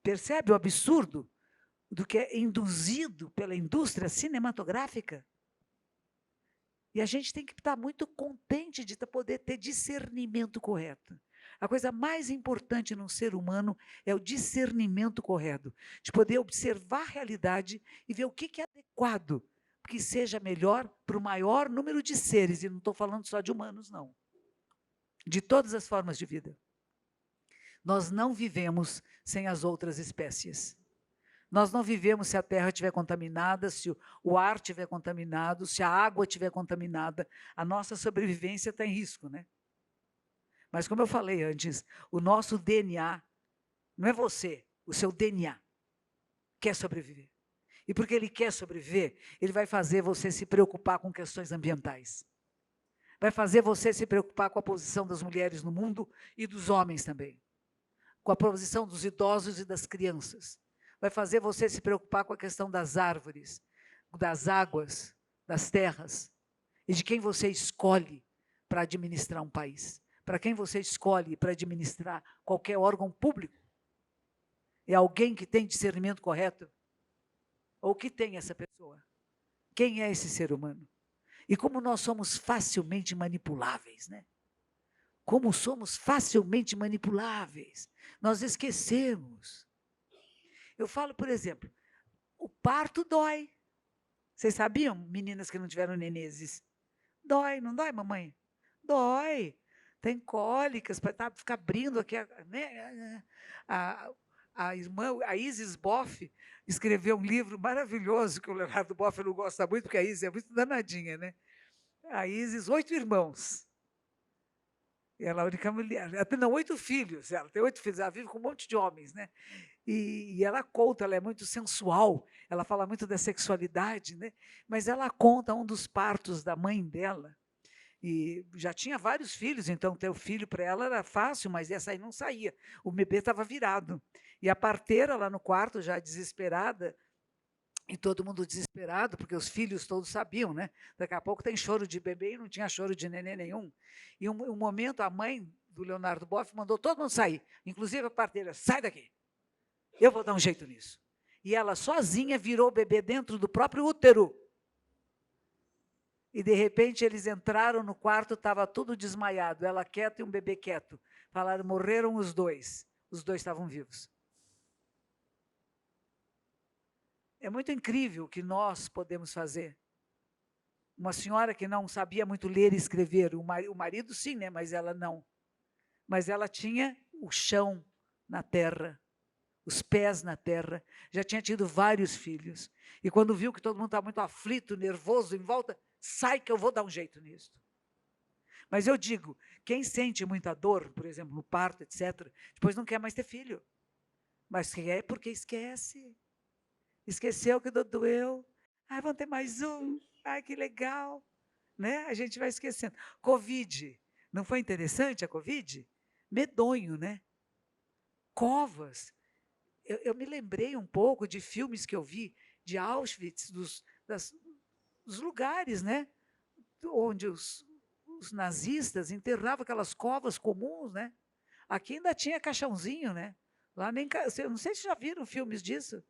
D: Percebe o absurdo do que é induzido pela indústria cinematográfica? E a gente tem que estar muito contente de poder ter discernimento correto. A coisa mais importante num ser humano é o discernimento correto, de poder observar a realidade e ver o que é adequado, que seja melhor para o maior número de seres, e não estou falando só de humanos, não. De todas as formas de vida. Nós não vivemos sem as outras espécies. Nós não vivemos se a terra estiver contaminada, se o ar estiver contaminado, se a água estiver contaminada. A nossa sobrevivência está em risco, né? Mas como eu falei antes, o nosso DNA, não é você, o seu DNA quer sobreviver. E porque ele quer sobreviver, ele vai fazer você se preocupar com questões ambientais. Vai fazer você se preocupar com a posição das mulheres no mundo e dos homens também. com a provisão dos idosos e das crianças. Vai fazer você se preocupar com a questão das árvores, das águas, das terras, e de quem você escolhe para administrar um país. Para quem você escolhe para administrar qualquer órgão público. É alguém que tem discernimento correto? Ou que tem essa pessoa? Quem é esse ser humano? E como nós somos facilmente manipuláveis, né? Como somos facilmente manipuláveis. Nós esquecemos. Eu falo, por exemplo, o parto dói. Vocês sabiam, meninas que não tiveram nenezes? Dói, não dói, mamãe? Dói. Tem cólicas, para ficar abrindo aqui, né? A irmã, a Isis Boff, escreveu um livro maravilhoso, que o Leonardo Boff não gosta muito, porque a Isis é muito danadinha, né? A Isis, 8 irmãos. E ela é a única mulher. Ela tem 8 filhos, ela tem 8 filhos, ela vive com um monte de homens, né? E ela conta, ela é muito sensual, ela fala muito da sexualidade, né? Mas ela conta um dos partos da mãe dela, e já tinha vários filhos, então ter o filho para ela era fácil, mas essa aí não saía. O bebê estava virado. E a parteira lá no quarto, já desesperada, e todo mundo desesperado, porque os filhos todos sabiam, né? Daqui a pouco tem choro de bebê e não tinha choro de neném nenhum. E um momento, a mãe do Leonardo Boff mandou todo mundo sair, inclusive a parteira, sai daqui, eu vou dar um jeito nisso. E ela sozinha virou o bebê dentro do próprio útero. E, de repente, eles entraram no quarto, estava tudo desmaiado, ela quieta e um bebê quieto. Falaram, morreram os dois estavam vivos. É muito incrível o que nós podemos fazer. Uma senhora que não sabia muito ler e escrever, o marido sim, né? Mas ela não. Mas ela tinha o chão na terra, os pés na terra, já tinha tido vários filhos. E quando viu que todo mundo estava muito aflito, nervoso, em volta, sai que eu vou dar um jeito nisso. Mas eu digo, quem sente muita dor, por exemplo, no parto, etc., depois não quer mais ter filho. Mas quer porque esquece. Esqueceu que doeu. Ai, vão ter mais um. Ai, que legal. Né? A gente vai esquecendo. Covid. Não foi interessante a Covid? Medonho, né? Covas. Eu me lembrei um pouco de filmes que eu vi de Auschwitz, dos lugares, né? Onde os nazistas enterravam aquelas covas comuns, né? Aqui ainda tinha caixãozinho, né? Lá nem, eu não sei se já viram filmes disso.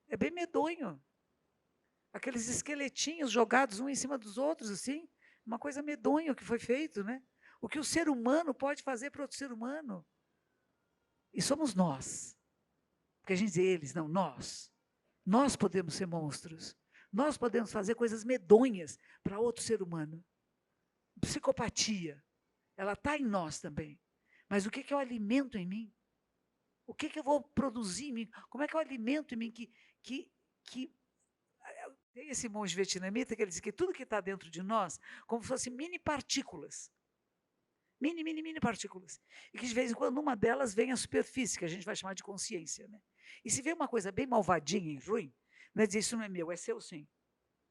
D: É bem medonho. Aqueles esqueletinhos jogados um em cima dos outros, assim. Uma coisa medonha que foi feito, né? O que o ser humano pode fazer para outro ser humano. E somos nós. Porque a gente diz eles, não, nós. Nós podemos ser monstros. Nós podemos fazer coisas medonhas para outro ser humano. Psicopatia, ela está em nós também. Mas o que eu alimento em mim? O que eu vou produzir em mim? Como é que eu alimento em mim que tem esse monge vietnamita que ele diz que tudo que está dentro de nós, como se fossem mini partículas. Mini partículas. E que de vez em quando uma delas vem à superfície, que a gente vai chamar de consciência. Né? E se vê uma coisa bem malvadinha e ruim, não é dizer isso não é meu, é seu sim.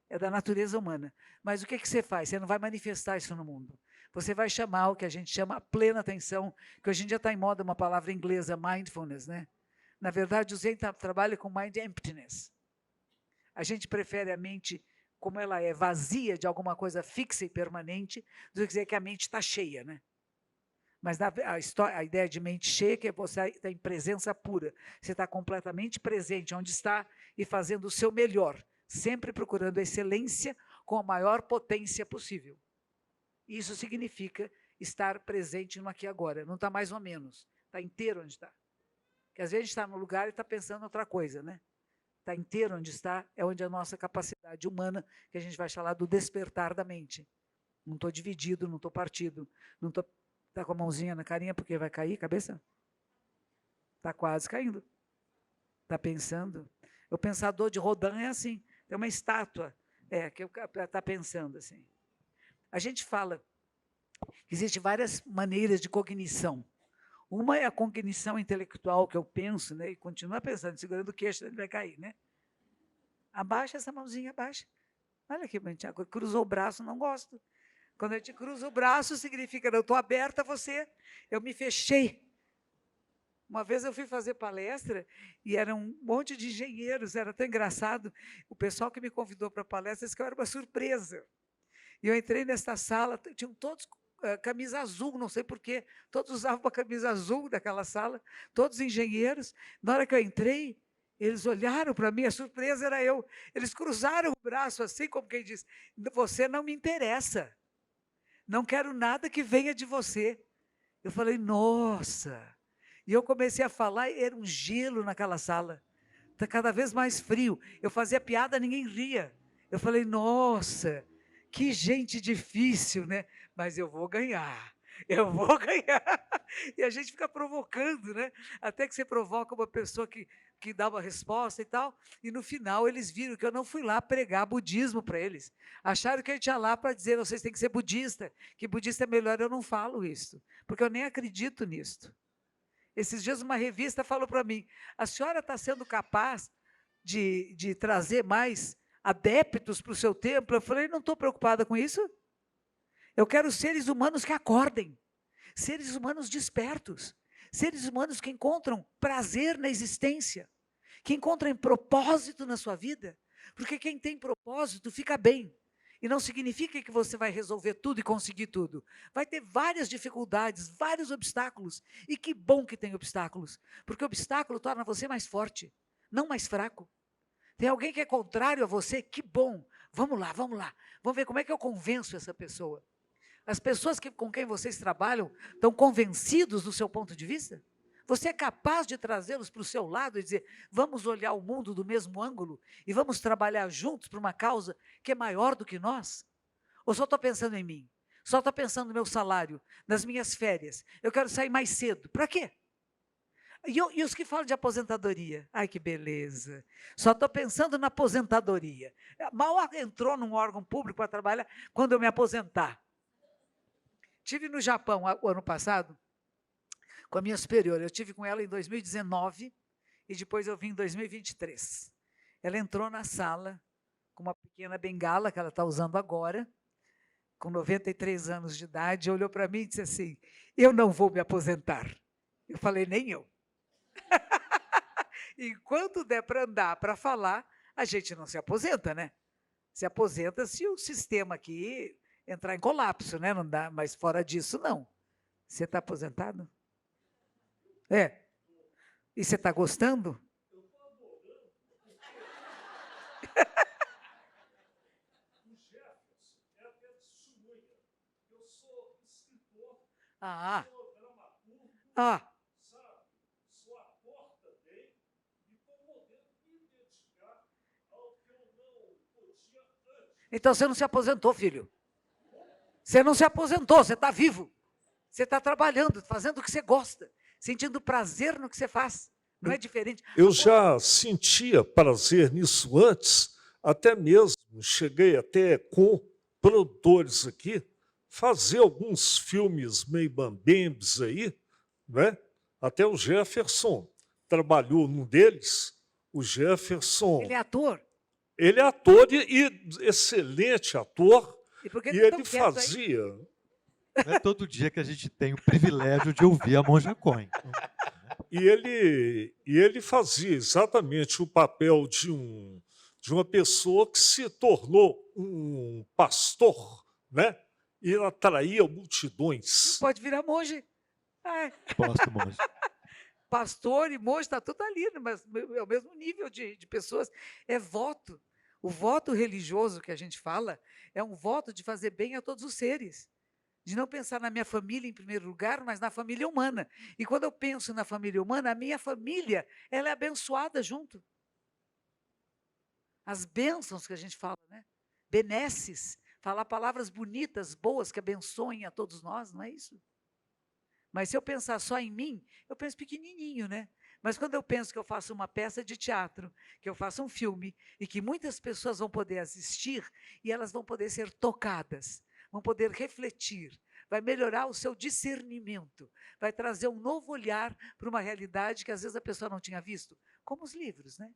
D: É da natureza humana. Mas o que você faz? Você não vai manifestar isso no mundo. Você vai chamar o que a gente chama plena atenção, que hoje em dia está em moda uma palavra inglesa, mindfulness. Né? Na verdade, o Zen trabalha com mind emptiness. A gente prefere a mente, como ela é vazia de alguma coisa fixa e permanente, do que dizer que a mente está cheia. Né? Mas a ideia de mente cheia é que você está em presença pura. Você está completamente presente onde está e fazendo o seu melhor, sempre procurando a excelência com a maior potência possível. Isso significa estar presente no aqui e agora, não está mais ou menos, está inteiro onde está. Porque às vezes a gente está no lugar e está pensando em outra coisa, né? Está inteiro onde está, é onde a nossa capacidade humana, que a gente vai falar do despertar da mente. Não estou dividido, não estou partido, não estou... Está com a mãozinha na carinha porque vai cair a cabeça? Está quase caindo. Está pensando. O pensador de Rodin é assim, tem uma estátua que está pensando assim. A gente fala que existem várias maneiras de cognição. Uma é a cognição intelectual, que eu penso, né, e continuo pensando, segurando o queixo, ele vai cair. Né? Abaixa essa mãozinha, abaixa. Olha que bonitinho, cruzou o braço, não gosto. Quando eu te cruzo o braço, significa que eu estou aberta a você, eu me fechei. Uma vez eu fui fazer palestra e era um monte de engenheiros, era tão engraçado. O pessoal que me convidou para a palestra disse que eu era uma surpresa. E eu entrei nesta sala, tinham todos camisa azul, não sei porquê, todos usavam uma camisa azul daquela sala, todos engenheiros. Na hora que eu entrei, eles olharam para mim, a surpresa era eu. Eles cruzaram o braço assim, como quem diz, você não me interessa, não quero nada que venha de você. Eu falei, nossa! E eu comecei a falar, era um gelo naquela sala, está cada vez mais frio. Eu fazia piada, ninguém ria. Eu falei, nossa, que gente difícil, né? Mas eu vou ganhar, eu vou ganhar. E a gente fica provocando, né? Até que você provoca uma pessoa que dá uma resposta e tal, e no final eles viram que eu não fui lá pregar budismo para eles. Acharam que eu ia lá para dizer, vocês têm que ser budista, que budista é melhor. Eu não falo isso, porque eu nem acredito nisto. Esses dias uma revista falou para mim, a senhora está sendo capaz de trazer mais adeptos para o seu templo? Eu falei, não estou preocupada com isso. Eu quero seres humanos que acordem, seres humanos despertos, seres humanos que encontram prazer na existência, que encontram propósito na sua vida, porque quem tem propósito fica bem. E não significa que você vai resolver tudo e conseguir tudo. Vai ter várias dificuldades, vários obstáculos. E que bom que tem obstáculos, porque o obstáculo torna você mais forte, não mais fraco. Tem alguém que é contrário a você, que bom. Vamos lá, vamos lá. Vamos ver como é que eu convenço essa pessoa. As pessoas com quem vocês trabalham estão convencidos do seu ponto de vista? Você é capaz de trazê-los para o seu lado e dizer, vamos olhar o mundo do mesmo ângulo e vamos trabalhar juntos para uma causa que é maior do que nós? Ou só estou pensando em mim? Só estou pensando no meu salário, nas minhas férias? Eu quero sair mais cedo. Para quê? E os que falam de aposentadoria? Ai, que beleza. Só estou pensando na aposentadoria. Mal entrou num órgão público para trabalhar quando eu me aposentar. Tive no Japão o ano passado, com a minha superior. Eu tive com ela em 2019 e depois eu vim em 2023. Ela entrou na sala com uma pequena bengala que ela está usando agora, com 93 anos de idade, olhou para mim e disse assim, eu não vou me aposentar. Eu falei, nem eu. Enquanto der para andar, para falar, a gente não se aposenta, né? Se aposenta se o sistema aqui entrar em colapso, né? Não dá, mas fora disso, não. Você está aposentado? É. E você está gostando? Eu estou adorando. O Jefferson é até testemunha. Eu sou escritor, sou dramaturgo, sabe? Sou a porta bem e estou podendo me dedicar ao que eu não podia antes. Então você não se aposentou, filho. Você não se aposentou, você está vivo. Você está trabalhando, fazendo o que você gosta, sentindo prazer no que você faz. Não é diferente.
E: Eu já sentia prazer nisso antes, até mesmo cheguei até com produtores aqui, fazer alguns filmes meio bambembes aí, né? Até o Jefferson trabalhou num deles. O Jefferson...
D: Ele é ator?
E: Ele é ator e excelente ator. E ele fazia...
B: Não é todo dia que a gente tem o privilégio de ouvir a Monja Cohen.
E: E ele fazia exatamente o papel de uma pessoa que se tornou um pastor, né? E atraía multidões.
D: Pode virar monge.
B: Posso, monge.
D: Pastor e monge, está tudo ali, mas é o mesmo nível de pessoas. É voto. O voto religioso que a gente fala é um voto de fazer bem a todos os seres. De não pensar na minha família em primeiro lugar, mas na família humana. E quando eu penso na família humana, a minha família, ela é abençoada junto. As bênçãos que a gente fala, né? Benesses, falar palavras bonitas, boas, que abençoem a todos nós, não é isso? Mas se eu pensar só em mim, eu penso pequenininho, né? Mas quando eu penso que eu faço uma peça de teatro, que eu faço um filme, e que muitas pessoas vão poder assistir, e elas vão poder ser tocadas, vão poder refletir, vai melhorar o seu discernimento, vai trazer um novo olhar para uma realidade que às vezes a pessoa não tinha visto, como os livros, né?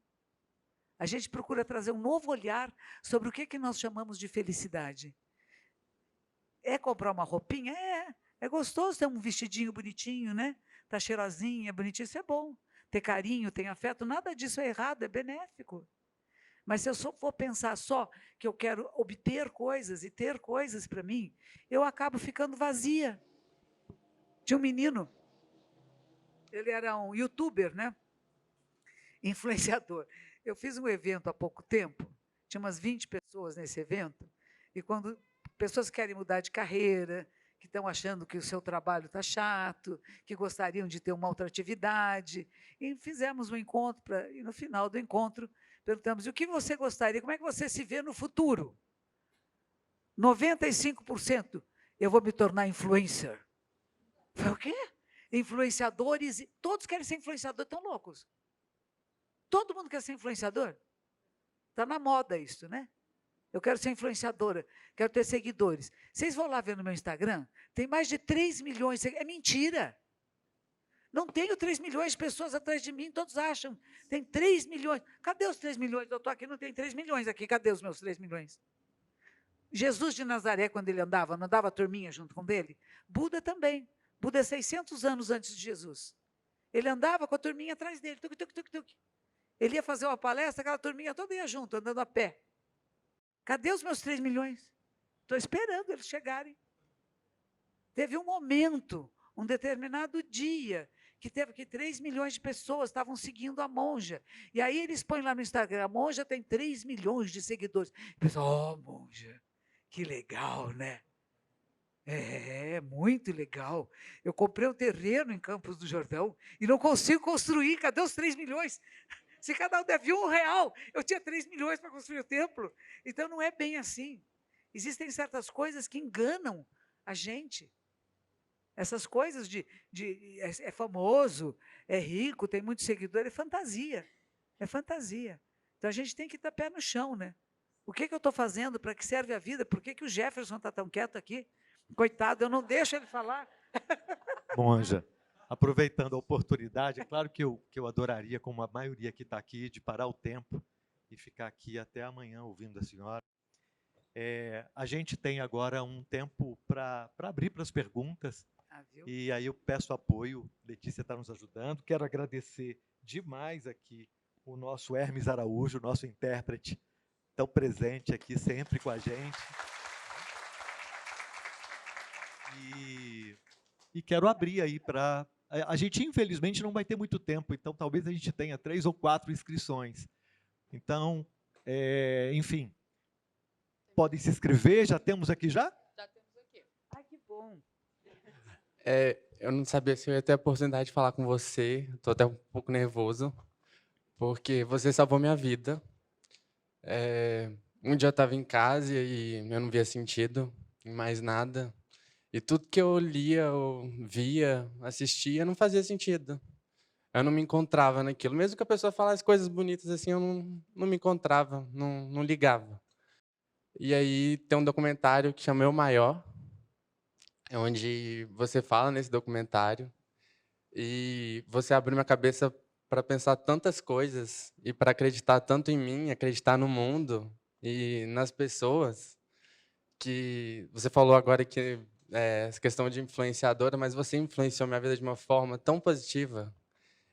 D: A gente procura trazer um novo olhar sobre o que nós chamamos de felicidade. É comprar uma roupinha? É gostoso ter um vestidinho bonitinho, né? está cheirosinha, bonitinha, isso é bom. Ter carinho, ter afeto, nada disso é errado, é benéfico. Mas se eu só for pensar só que eu quero obter coisas e ter coisas para mim, eu acabo ficando vazia. Tinha um menino, ele era um youtuber, né? Influenciador. Eu fiz um evento há pouco tempo, tinha umas 20 pessoas nesse evento, e quando pessoas que querem mudar de carreira, que estão achando que o seu trabalho está chato, que gostariam de ter uma outra atividade, e fizemos um encontro, e no final do encontro perguntamos, o que você gostaria, como é que você se vê no futuro? 95%, eu vou me tornar influencer. Foi o quê? Influenciadores, todos querem ser influenciadores, estão loucos. Todo mundo quer ser influenciador. Está na moda isso, né? Eu quero ser influenciadora, quero ter seguidores. Vocês vão lá ver no meu Instagram, tem mais de 3 milhões de seguidores. É mentira. Não tenho 3 milhões de pessoas atrás de mim, todos acham. Tem 3 milhões. Cadê os 3 milhões? Eu estou aqui, não tem 3 milhões aqui. Cadê os meus 3 milhões? Jesus de Nazaré, quando ele andava, não andava a turminha junto com ele? Buda também. Buda é 600 anos antes de Jesus. Ele andava com a turminha atrás dele. Tuc, tuc, tuc, tuc. Ele ia fazer uma palestra, aquela turminha toda ia junto, andando a pé. Cadê os meus 3 milhões? Estou esperando eles chegarem. Teve um momento, um determinado dia, que teve que 3 milhões de pessoas estavam seguindo a monja. E aí eles põem lá no Instagram, a monja tem 3 milhões de seguidores. E pessoal, monja, que legal, né? É, muito legal. Eu comprei um terreno em Campos do Jordão e não consigo construir. Cadê os 3 milhões? Se cada um deve R$1, eu tinha 3 milhões para construir o templo. Então, não é bem assim. Existem certas coisas que enganam a gente. Essas coisas é famoso, é rico, tem muito seguidor, é fantasia. É fantasia. Então, a gente tem que estar pé no chão, né? O que eu estou fazendo? Para que serve a vida? Por que o Jefferson está tão quieto aqui? Coitado, eu não deixo ele falar.
B: Bom, Anja, aproveitando a oportunidade, é claro que eu adoraria, como a maioria que está aqui, de parar o tempo e ficar aqui até amanhã ouvindo a senhora. A gente tem agora um tempo para abrir para as perguntas, e aí eu peço apoio, Letícia está nos ajudando. Quero agradecer demais aqui o nosso Hermes Araújo, nosso intérprete, tão presente aqui sempre com a gente. E quero abrir aí para... A gente, infelizmente, não vai ter muito tempo, então talvez a gente tenha 3 ou 4 inscrições. Então, enfim, podem se inscrever, já temos aqui já?
D: Já temos aqui. Ai, que bom.
F: Eu não sabia se eu ia ter a oportunidade de falar com você, estou até um pouco nervoso, porque você salvou minha vida. Um dia eu estava em casa e eu não via sentido em mais nada. E tudo que eu lia, eu via, assistia, não fazia sentido. Eu não me encontrava naquilo. Mesmo que a pessoa falasse coisas bonitas assim, eu não me encontrava, não ligava. E aí tem um documentário que chama Eu Maior, onde você fala nesse documentário e você abriu minha cabeça para pensar tantas coisas e para acreditar tanto em mim, acreditar no mundo e nas pessoas, que você falou agora que essa questão de influenciadora, mas você influenciou minha vida de uma forma tão positiva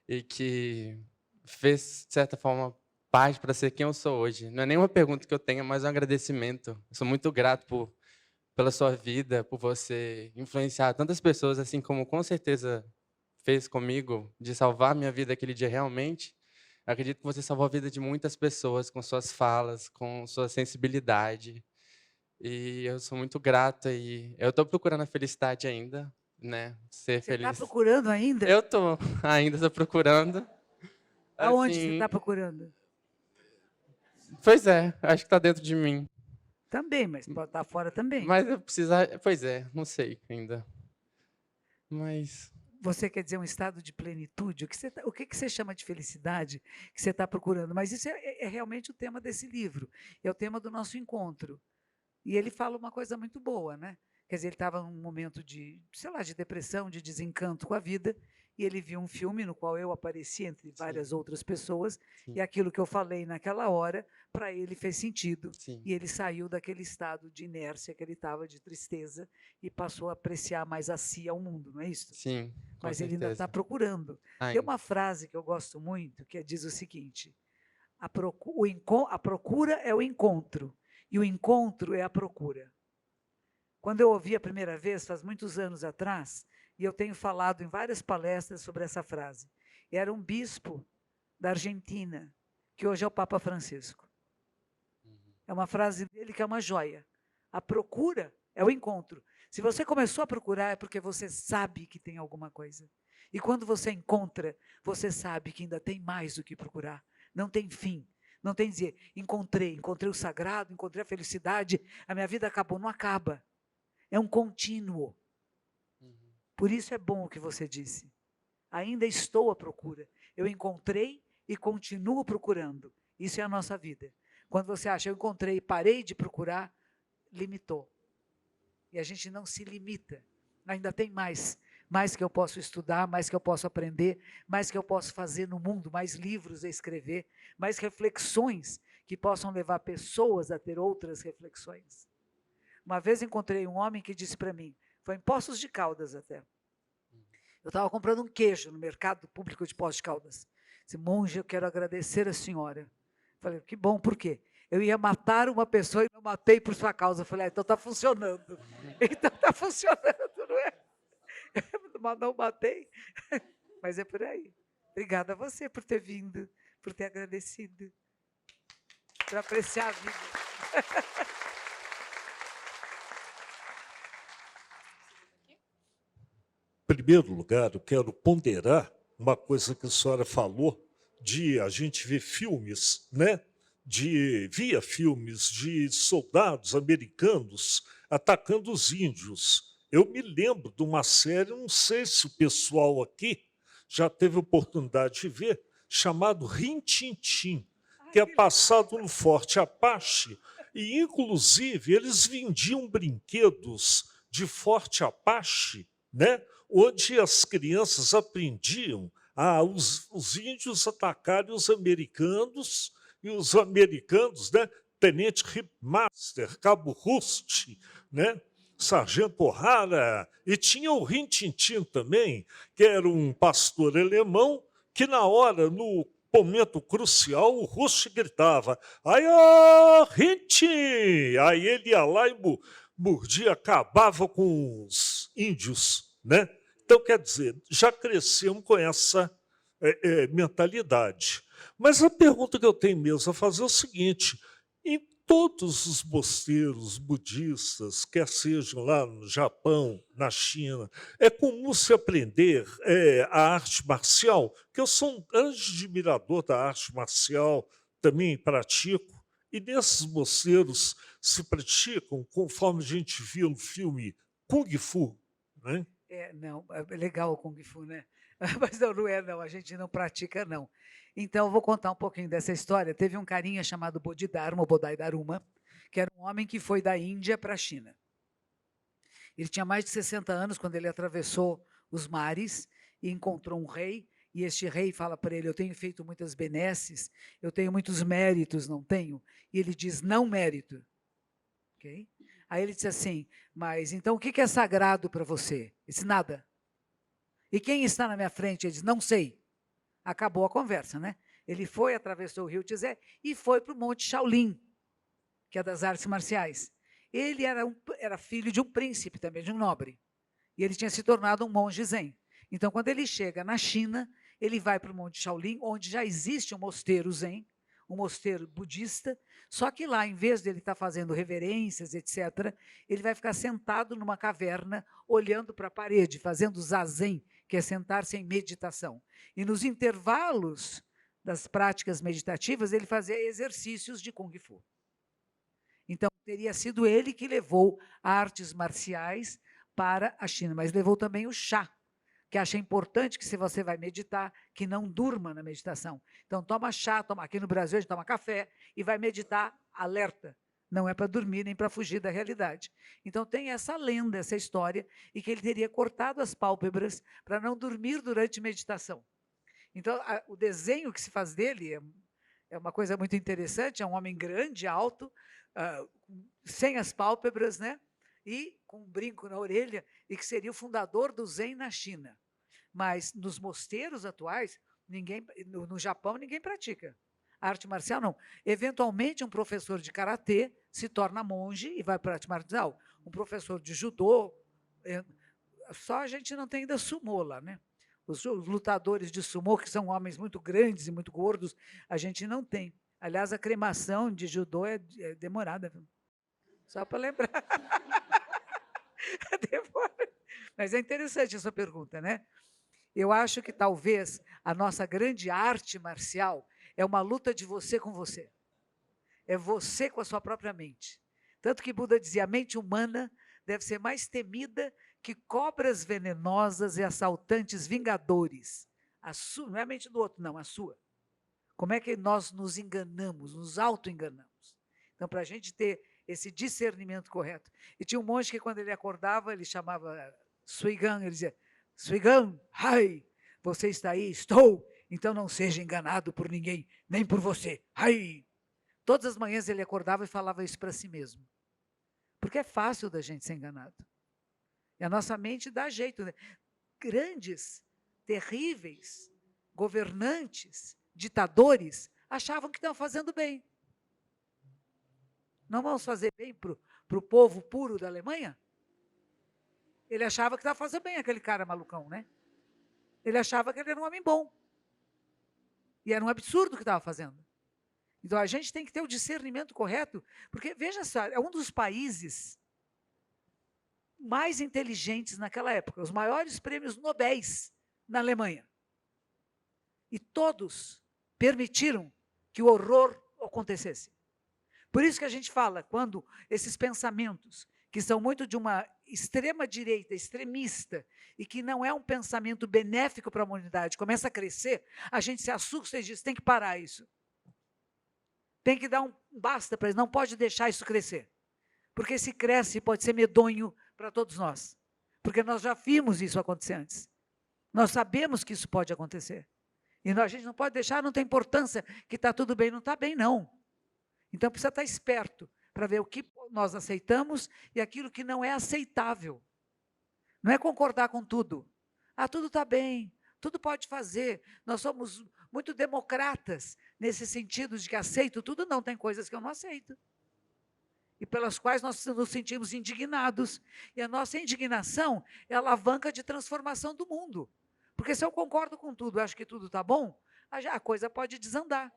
F: e que fez, de certa forma, parte para ser quem eu sou hoje. Não é nenhuma pergunta que eu tenha, mas um agradecimento. Eu sou muito grato pela sua vida, por você influenciar tantas pessoas, assim como com certeza fez comigo, de salvar minha vida aquele dia realmente. Eu acredito que você salvou a vida de muitas pessoas com suas falas, com sua sensibilidade. E eu sou muito grata e eu estou procurando a felicidade ainda, né? Ser feliz.
D: Você está procurando ainda?
F: Eu ainda estou procurando.
D: Aonde
F: assim,
D: você está procurando?
F: Pois é, acho que está dentro de mim.
D: Também, mas pode estar fora também.
F: Mas eu preciso... Pois é, não sei ainda. Mas...
D: Você quer dizer um estado de plenitude? O que você chama de felicidade que você está procurando? Mas isso é realmente o tema desse livro. É o tema do nosso encontro. E ele fala uma coisa muito boa, né? Quer dizer, ele estava num momento de, sei lá, de depressão, de desencanto com a vida, e ele viu um filme no qual eu apareci entre várias outras pessoas,
F: Sim.
D: e aquilo que eu falei naquela hora, para ele fez sentido.
F: Sim.
D: E ele saiu daquele estado de inércia que ele estava, de tristeza, e passou a apreciar mais a si, ao mundo, não é isso?
F: Sim, com
D: Mas ele ainda está
F: certeza.
D: procurando. Tem
F: Ainda.
D: uma frase que eu gosto muito, que diz o seguinte: a procura é o encontro, e o encontro é a procura. Quando eu ouvi a primeira vez, faz muitos anos atrás, e eu tenho falado em várias palestras sobre essa frase, era um bispo da Argentina, que hoje é o Papa Francisco. É uma frase dele que é uma joia. A procura é o encontro. Se você começou a procurar, é porque você sabe que tem alguma coisa. E quando você encontra, você sabe que ainda tem mais do que procurar. Não tem fim. Não tem dizer, encontrei o sagrado, encontrei a felicidade, a minha vida acabou. Não acaba. É um contínuo. Por isso é bom o que você disse. Ainda estou à procura. Eu encontrei e continuo procurando. Isso é a nossa vida. Quando você acha, eu encontrei e parei de procurar, limitou. E a gente não se limita. Ainda tem mais. Mais que eu posso estudar, mais que eu posso aprender, mais que eu posso fazer no mundo, mais livros a escrever, mais reflexões que possam levar pessoas a ter outras reflexões. Uma vez encontrei um homem que disse para mim, foi em Poços de Caldas até. Eu estava comprando um queijo no mercado público de Poços de Caldas. Disse, monge, eu quero agradecer a senhora. Falei, que bom, por quê? Eu ia matar uma pessoa e não matei por sua causa. Falei, então está funcionando. Então está funcionando, não é? Mas não matei. Mas é por aí. Obrigada a você por ter vindo, por ter agradecido, por apreciar a vida.
E: Em primeiro lugar, eu quero ponderar uma coisa que a senhora falou, de a gente ver filmes, né? Via filmes de soldados americanos atacando os índios. Eu me lembro de uma série, não sei se o pessoal aqui já teve oportunidade de ver, chamado Rin Tin Tin, que é passado no Forte Apache, e inclusive eles vendiam brinquedos de Forte Apache, né? Onde as crianças aprendiam os índios atacarem os americanos, e os americanos, né? Tenente Ripmaster, Cabo Rust, né? Sargento O'Hara, e tinha o Rin Tin Tin também, que era um pastor alemão, que na hora, no momento crucial, o Rust gritava, ai, Rin Tin! Aí ele ia lá e mordia, acabava com os índios, né? Então, quer dizer, já crescemos com essa mentalidade. Mas a pergunta que eu tenho mesmo a fazer é o seguinte, em todos os mosteiros budistas, quer sejam lá no Japão, na China, é comum se aprender a arte marcial, que eu sou um grande admirador da arte marcial, também pratico, e nesses mosteiros se praticam, conforme a gente viu no filme Kung Fu, né?
D: Não, é legal o Kung Fu, né? Mas não é, não, a gente não pratica, não. Então, eu vou contar um pouquinho dessa história. Teve um carinha chamado Bodhidharma, ou Bodai Daruma, que era um homem que foi da Índia para a China. Ele tinha mais de 60 anos quando ele atravessou os mares e encontrou um rei, e este rei fala para ele, eu tenho feito muitas benesses, eu tenho muitos méritos, não tenho? E ele diz, não mérito. Okay? Aí ele disse assim, mas então o que é sagrado para você? Ele disse, nada. E quem está na minha frente? Ele disse, não sei. Acabou a conversa, né? Ele foi, atravessou o rio Tizé e foi para o Monte Shaolin, que é das artes marciais. Ele era filho de um príncipe também, de um nobre. E ele tinha se tornado um monge zen. Então, quando ele chega na China, ele vai para o Monte Shaolin, onde já existe um mosteiro zen, um mosteiro budista, só que lá, em vez de ele estar fazendo reverências, etc., ele vai ficar sentado numa caverna, olhando para a parede, fazendo zazen, que é sentar-se em meditação. E nos intervalos das práticas meditativas, ele fazia exercícios de Kung Fu. Então, teria sido ele que levou artes marciais para a China, mas levou também o chá, que acha importante que, se você vai meditar, que não durma na meditação. Então, toma chá, aqui no Brasil a gente toma café e vai meditar alerta, Não é para dormir nem para fugir da realidade. Então tem essa lenda, essa história, e que ele teria cortado as pálpebras para não dormir durante meditação. Então o desenho que se faz dele é uma coisa muito interessante, é um homem grande, alto, sem as pálpebras, né? E com um brinco na orelha, e que seria o fundador do Zen na China. Mas nos mosteiros atuais, no Japão, ninguém pratica. A arte marcial, não. Eventualmente, um professor de karatê se torna monge e vai para a arte marcial. Um professor de judô, só a gente não tem ainda sumô lá, né? Os lutadores de sumô, que são homens muito grandes e muito gordos, a gente não tem. Aliás, a cremação de judô é demorada. Só para lembrar. Demora. Mas é interessante essa pergunta, né? Eu acho que talvez a nossa grande arte marcial é uma luta de você com você. É você com a sua própria mente. Tanto que Buda dizia, a mente humana deve ser mais temida que cobras venenosas e assaltantes vingadores. Não é a mente do outro, não, a sua. Como é que nós nos enganamos, nos auto-enganamos? Então, para a gente ter esse discernimento correto. E tinha um monge que, quando ele acordava, ele chamava Suigan, ele dizia, Suigan, hai, você está aí? Estou. Então não seja enganado por ninguém, nem por você. Hai. Todas as manhãs ele acordava e falava isso para si mesmo. Porque é fácil da gente ser enganado. E a nossa mente dá jeito, né? Grandes, terríveis, governantes, ditadores, achavam que estavam fazendo bem. Não vamos fazer bem para o povo puro da Alemanha? Ele achava que estava fazendo bem, aquele cara malucão, né? Ele achava que ele era um homem bom. E era um absurdo o que estava fazendo. Então, a gente tem que ter o discernimento correto, porque, veja só, é um dos países mais inteligentes naquela época, os maiores prêmios Nobéis na Alemanha. E todos permitiram que o horror acontecesse. Por isso que a gente fala, quando esses pensamentos, que são muito de uma extrema-direita, extremista, e que não é um pensamento benéfico para a humanidade, começa a crescer, a gente se assusta e diz, tem que parar isso. Tem que dar um basta para isso, não pode deixar isso crescer. Porque se cresce, pode ser medonho para todos nós. Porque nós já vimos isso acontecer antes. Nós sabemos que isso pode acontecer. E a gente não pode deixar, não tem importância que está tudo bem, não está bem, não. Então, precisa estar esperto para ver o que nós aceitamos e aquilo que não é aceitável. Não é concordar com tudo. Ah, tudo está bem, tudo pode fazer. Nós somos muito democratas nesse sentido de que aceito tudo, não, tem coisas que eu não aceito. E pelas quais nós nos sentimos indignados. E a nossa indignação é a alavanca de transformação do mundo. Porque se eu concordo com tudo, acho que tudo está bom, a coisa pode desandar.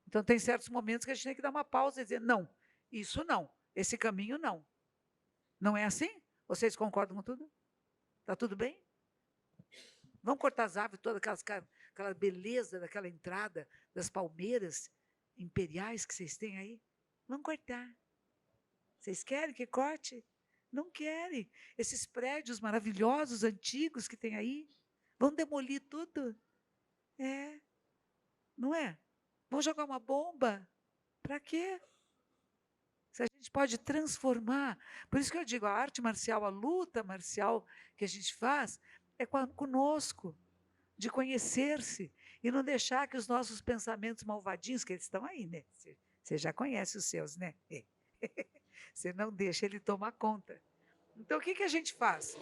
D: Então, tem certos momentos que a gente tem que dar uma pausa e dizer, não, isso não, esse caminho não. Não é assim? Vocês concordam com tudo? Está tudo bem? Vamos cortar as árvores, toda aquela beleza daquela entrada das palmeiras imperiais que vocês têm aí? Vamos cortar. Vocês querem que corte? Não querem. Esses prédios maravilhosos, antigos que tem aí, vão demolir tudo? É. Não é? Vão jogar uma bomba? Para quê? Se a gente pode transformar. Por isso que eu digo, a arte marcial, a luta marcial que a gente faz, é conosco, de conhecer-se, e não deixar que os nossos pensamentos malvadinhos, que eles estão aí, né? Você já conhece os seus, né? Você não deixa ele tomar conta. Então, o que a gente faz?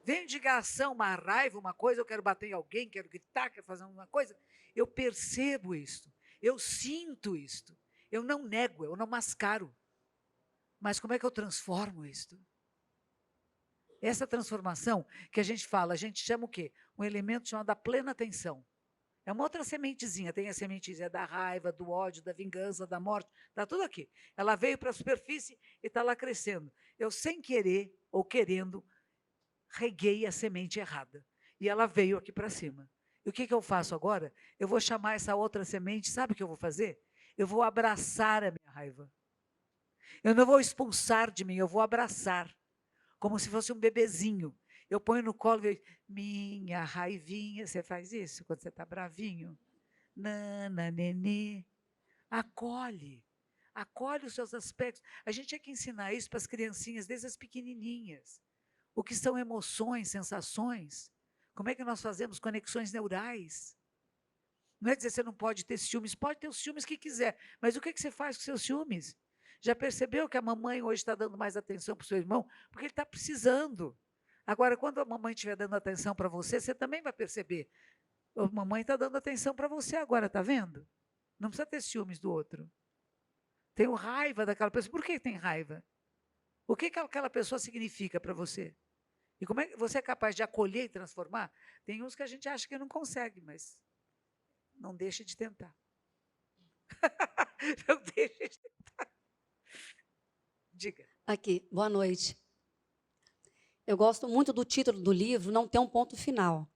D: Vem indicação, uma raiva, uma coisa, eu quero bater em alguém, quero gritar, quero fazer alguma coisa. Eu percebo isto, eu sinto isto, eu não nego, eu não mascaro. Mas como é que eu transformo isto? Essa transformação que a gente fala, a gente chama o quê? Um elemento chamado a plena atenção. É uma outra sementezinha, tem a sementezinha da raiva, do ódio, da vingança, da morte, está tudo aqui. Ela veio para a superfície e está lá crescendo. Eu, sem querer ou querendo, reguei a semente errada. E ela veio aqui para cima. E o que eu faço agora? Eu vou chamar essa outra semente, sabe o que eu vou fazer? Eu vou abraçar a minha raiva. Eu não vou expulsar de mim, eu vou abraçar. Como se fosse um bebezinho. Eu ponho no colo e digo, minha raivinha. Você faz isso quando você está bravinho? Nana, nenê. Acolhe. Acolhe os seus aspectos. A gente tinha que ensinar isso para as criancinhas, desde as pequenininhas. O que são emoções, sensações. Como é que nós fazemos conexões neurais? Não é dizer que você não pode ter ciúmes. Pode ter os ciúmes que quiser. Mas o que você faz com seus ciúmes? Já percebeu que a mamãe hoje está dando mais atenção para o seu irmão? Porque ele está precisando. Agora, quando a mamãe estiver dando atenção para você, você também vai perceber. A mamãe está dando atenção para você agora, está vendo? Não precisa ter ciúmes do outro. Tenho raiva daquela pessoa. Por que tem raiva? O que aquela pessoa significa para você? E como é que você é capaz de acolher e transformar? Tem uns que a gente acha que não consegue, mas não deixe de tentar. Não deixe de tentar. Diga.
G: Aqui, boa noite. Eu gosto muito do título do livro, não tem um ponto final.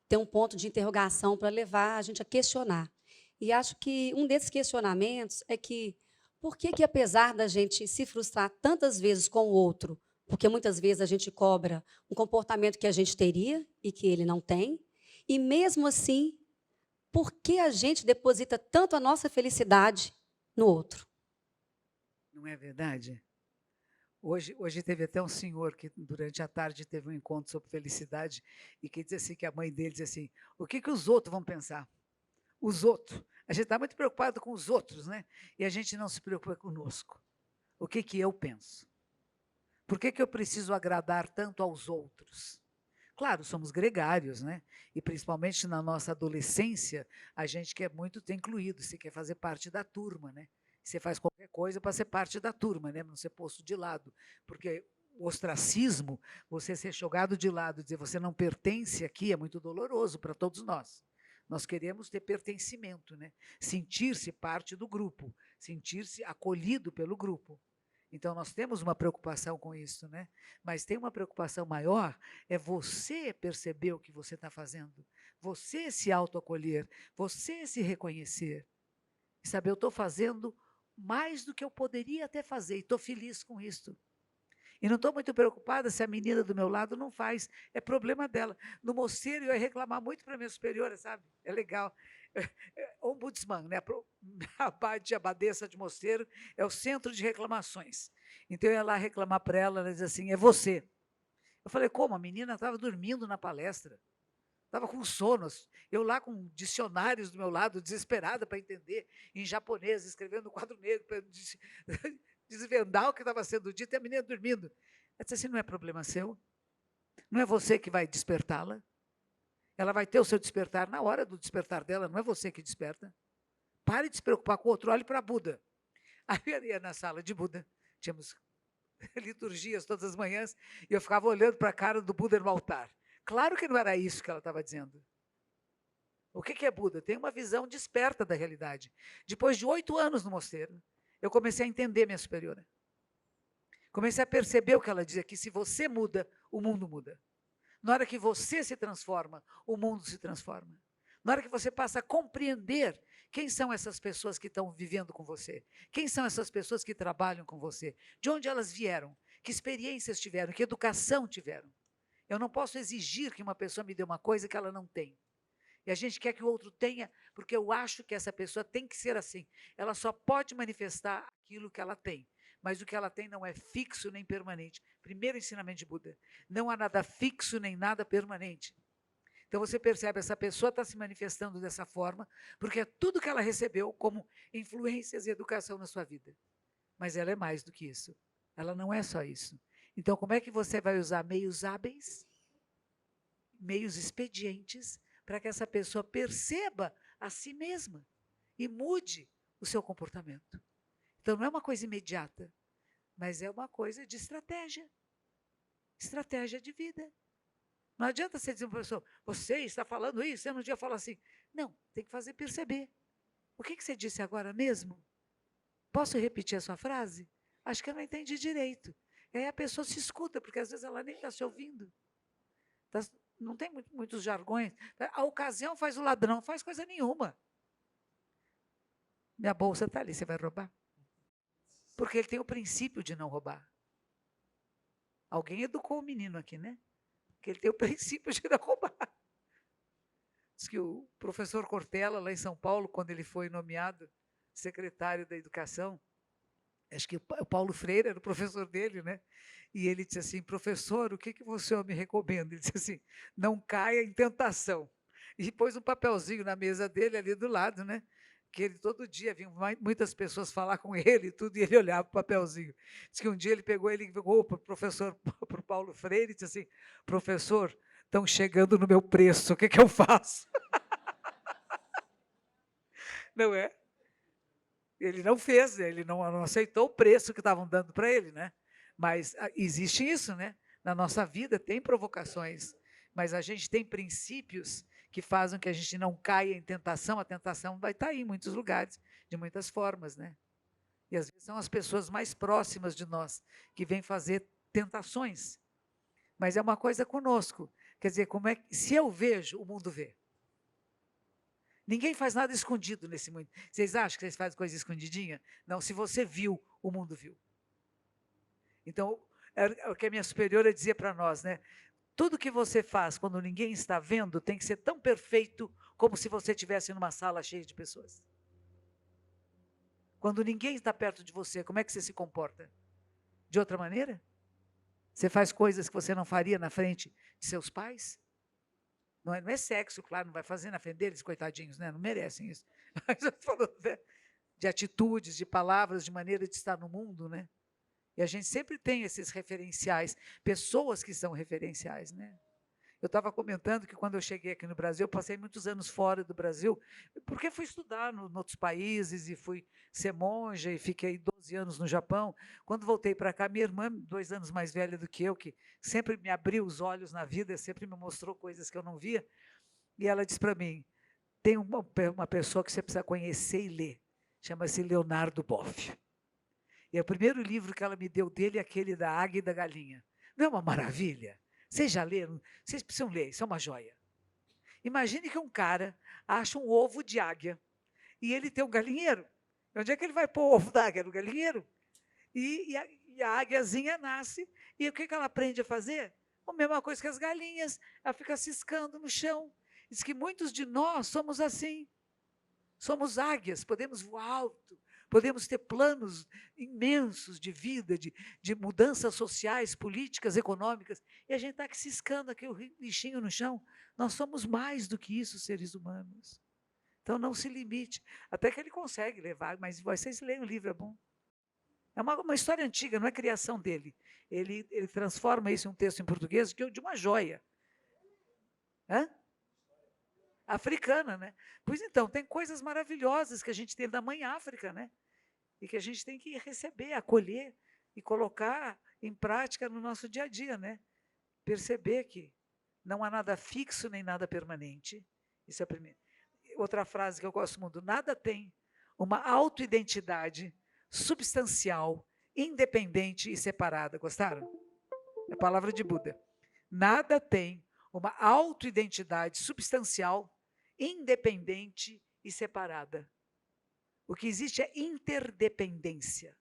G: Tem um ponto de interrogação para levar a gente a questionar. E acho que um desses questionamentos é que por que, apesar da gente se frustrar tantas vezes com o outro, porque muitas vezes a gente cobra um comportamento que a gente teria e que ele não tem, e mesmo assim, por que a gente deposita tanto a nossa felicidade no outro?
D: Não é verdade? Hoje teve até um senhor que, durante a tarde, teve um encontro sobre felicidade e que disse assim, que a mãe dele disse assim, o que os outros vão pensar? Os outros. A gente está muito preocupado com os outros, né? E a gente não se preocupa conosco. O que eu penso? Por que eu preciso agradar tanto aos outros? Claro, somos gregários, né? E principalmente na nossa adolescência, a gente quer muito ter incluído, você quer fazer parte da turma, né? Você faz qualquer coisa para ser parte da turma, né? Não ser posto de lado. Porque o ostracismo, você ser jogado de lado, dizer você não pertence aqui, é muito doloroso para todos nós. Nós queremos ter pertencimento, né? Sentir-se parte do grupo, sentir-se acolhido pelo grupo. Então, nós temos uma preocupação com isso, né? Mas tem uma preocupação maior, é você perceber o que você está fazendo, você se autoacolher, você se reconhecer. E saber, eu estou fazendo mais do que eu poderia até fazer, e estou feliz com isso. E não estou muito preocupada se a menina do meu lado não faz, é problema dela. No mosteiro, eu ia reclamar muito para a minha superiora, sabe? É legal. Ombudsman, né? A abade, a abadesa de mosteiro, é o centro de reclamações. Então, eu ia lá reclamar para ela, ela dizia assim, é você. Eu falei, como? A menina estava dormindo na palestra. Estava com sono. Eu lá com dicionários do meu lado, desesperada para entender, em japonês, escrevendo no quadro negro, para desvendar o que estava sendo dito, e a menina dormindo. Ela disse assim, não é problema seu. Não é você que vai despertá-la. Ela vai ter o seu despertar na hora do despertar dela, não é você que desperta. Pare de se preocupar com o outro, olhe para Buda. Aí eu ia na sala de Buda, tínhamos liturgias todas as manhãs, e eu ficava olhando para a cara do Buda no altar. Claro que não era isso que ela estava dizendo. O que é Buda? Tem uma visão desperta da realidade. Depois de 8 anos no mosteiro, eu comecei a entender minha superiora. Comecei a perceber o que ela dizia, que se você muda, o mundo muda. Na hora que você se transforma, o mundo se transforma. Na hora que você passa a compreender quem são essas pessoas que estão vivendo com você, quem são essas pessoas que trabalham com você, de onde elas vieram, que experiências tiveram, que educação tiveram. Eu não posso exigir que uma pessoa me dê uma coisa que ela não tem. E a gente quer que o outro tenha, porque eu acho que essa pessoa tem que ser assim. Ela só pode manifestar aquilo que ela tem. Mas o que ela tem não é fixo nem permanente. Primeiro ensinamento de Buda. Não há nada fixo nem nada permanente. Então você percebe, essa pessoa está se manifestando dessa forma, porque é tudo que ela recebeu como influências e educação na sua vida. Mas ela é mais do que isso. Ela não é só isso. Então, como é que você vai usar meios hábeis, meios expedientes, para que essa pessoa perceba a si mesma e mude o seu comportamento? Então, não é uma coisa imediata, mas é uma coisa de estratégia. Estratégia de vida. Não adianta você dizer para uma pessoa, você está falando isso, você não devia falar assim. Não, tem que fazer perceber. O que você disse agora mesmo? Posso repetir a sua frase? Acho que eu não entendi direito. E aí a pessoa se escuta, porque às vezes ela nem está se ouvindo. Não tem muitos jargões. A ocasião faz o ladrão, não faz coisa nenhuma. Minha bolsa está ali, você vai roubar? Porque ele tem o princípio de não roubar. Alguém educou o menino aqui, né? Que ele tem o princípio de não roubar. Diz que o professor Cortella, lá em São Paulo, quando ele foi nomeado secretário da Educação, acho que o Paulo Freire era o professor dele, né? E ele disse assim, professor, o que o senhor me recomenda? Ele disse assim, não caia em tentação. E pôs um papelzinho na mesa dele, ali do lado, né? Que ele todo dia vinha muitas pessoas falar com ele e tudo, e ele olhava o papelzinho. Diz que um dia ele pegou para o professor, para o Paulo Freire, e disse assim, professor, estão chegando no meu preço, o que eu faço? Não é? Ele não fez, ele não aceitou o preço que estavam dando para ele, né? Mas existe isso, né? Na nossa vida tem provocações, mas a gente tem princípios que fazem que a gente não caia em tentação. A tentação vai estar aí em muitos lugares, de muitas formas, né? E às vezes são as pessoas mais próximas de nós que vêm fazer tentações. Mas é uma coisa conosco. Quer dizer, se eu vejo, o mundo vê. Ninguém faz nada escondido nesse mundo. Vocês acham que vocês fazem coisa escondidinha? Não, se você viu, o mundo viu. Então, é o que a minha superiora dizia para nós, né? Tudo que você faz quando ninguém está vendo tem que ser tão perfeito como se você estivesse numa sala cheia de pessoas. Quando ninguém está perto de você, como é que você se comporta? De outra maneira? Você faz coisas que você não faria na frente de seus pais? Não é sexo, claro, não vai fazer na frente deles, coitadinhos, né? Não merecem isso. Mas eu estou falando de atitudes, de palavras, de maneira de estar no mundo, né? E a gente sempre tem esses referenciais, pessoas que são referenciais, né? Eu estava comentando que quando eu cheguei aqui no Brasil, eu passei muitos anos fora do Brasil, porque fui estudar em outros países e fui ser monja e fiquei 12 anos no Japão. Quando voltei para cá, minha irmã, 2 anos mais velha do que eu, que sempre me abriu os olhos na vida, sempre me mostrou coisas que eu não via, e ela disse para mim, tem uma pessoa que você precisa conhecer e ler, chama-se Leonardo Boff. E o primeiro livro que ela me deu dele é aquele da Águia e da Galinha. Não é uma maravilha? Vocês já leram? Vocês precisam ler, isso é uma joia. Imagine que um cara acha um ovo de águia e ele tem um galinheiro. Onde é que ele vai pôr o ovo da águia? No galinheiro? E a águiazinha nasce, e o que ela aprende a fazer? A mesma coisa que as galinhas, ela fica ciscando no chão. Diz que muitos de nós somos assim. Somos águias, podemos voar alto, podemos ter planos imensos de vida, de mudanças sociais, políticas, econômicas, e a gente está aqui ciscando aqui o bichinho no chão. Nós somos mais do que isso, seres humanos. Então não se limite. Até que ele consegue levar, mas vocês leem o livro, é bom. É uma história antiga, não é criação dele. Ele transforma isso em um texto em português de uma joia. Hã? Africana, né? Pois então, tem coisas maravilhosas que a gente tem da Mãe África, né? E que a gente tem que receber, acolher e colocar em prática no nosso dia a dia, né? Perceber que não há nada fixo nem nada permanente. Isso é a primeira. Outra frase que eu gosto muito, nada tem uma autoidentidade substancial, independente e separada. Gostaram? É a palavra de Buda. Nada tem uma autoidentidade substancial, independente e separada. O que existe é interdependência.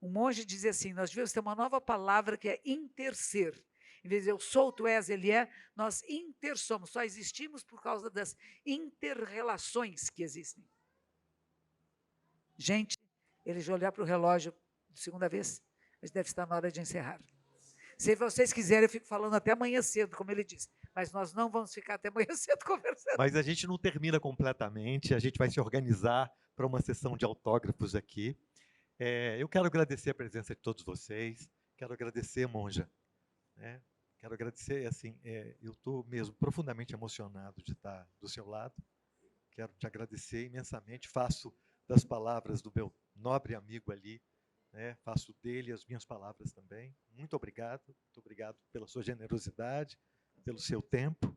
D: Um monge dizia assim, nós devemos ter uma nova palavra que é interser. Em vez de eu sou, tu és, ele é, nós intersomos, só existimos por causa das inter-relações que existem. Gente, ele já olhar para o relógio segunda vez, mas deve estar na hora de encerrar. Se vocês quiserem, eu fico falando até amanhã cedo, como ele disse. Mas nós não vamos ficar até amanhã cedo conversando.
B: Mas a gente não termina completamente, a gente vai se organizar para uma sessão de autógrafos aqui. Eu quero agradecer a presença de todos vocês, quero agradecer, monja. Quero agradecer, assim, eu estou mesmo profundamente emocionado de estar do seu lado. Quero te agradecer imensamente, faço das palavras do meu nobre amigo ali, faço dele as minhas palavras também. Muito obrigado pela sua generosidade, pelo seu tempo.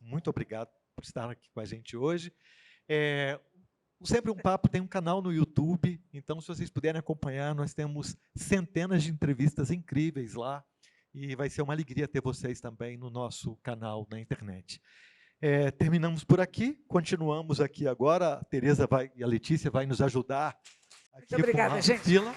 B: Muito obrigado por estar aqui com a gente hoje. Sempre um Papo tem um canal no YouTube, então se vocês puderem acompanhar, nós temos centenas de entrevistas incríveis lá, e vai ser uma alegria ter vocês também no nosso canal na internet. Terminamos por aqui, continuamos aqui agora, a Tereza e a Letícia vai nos ajudar aqui.
D: Muito obrigada, gente.
B: Fila.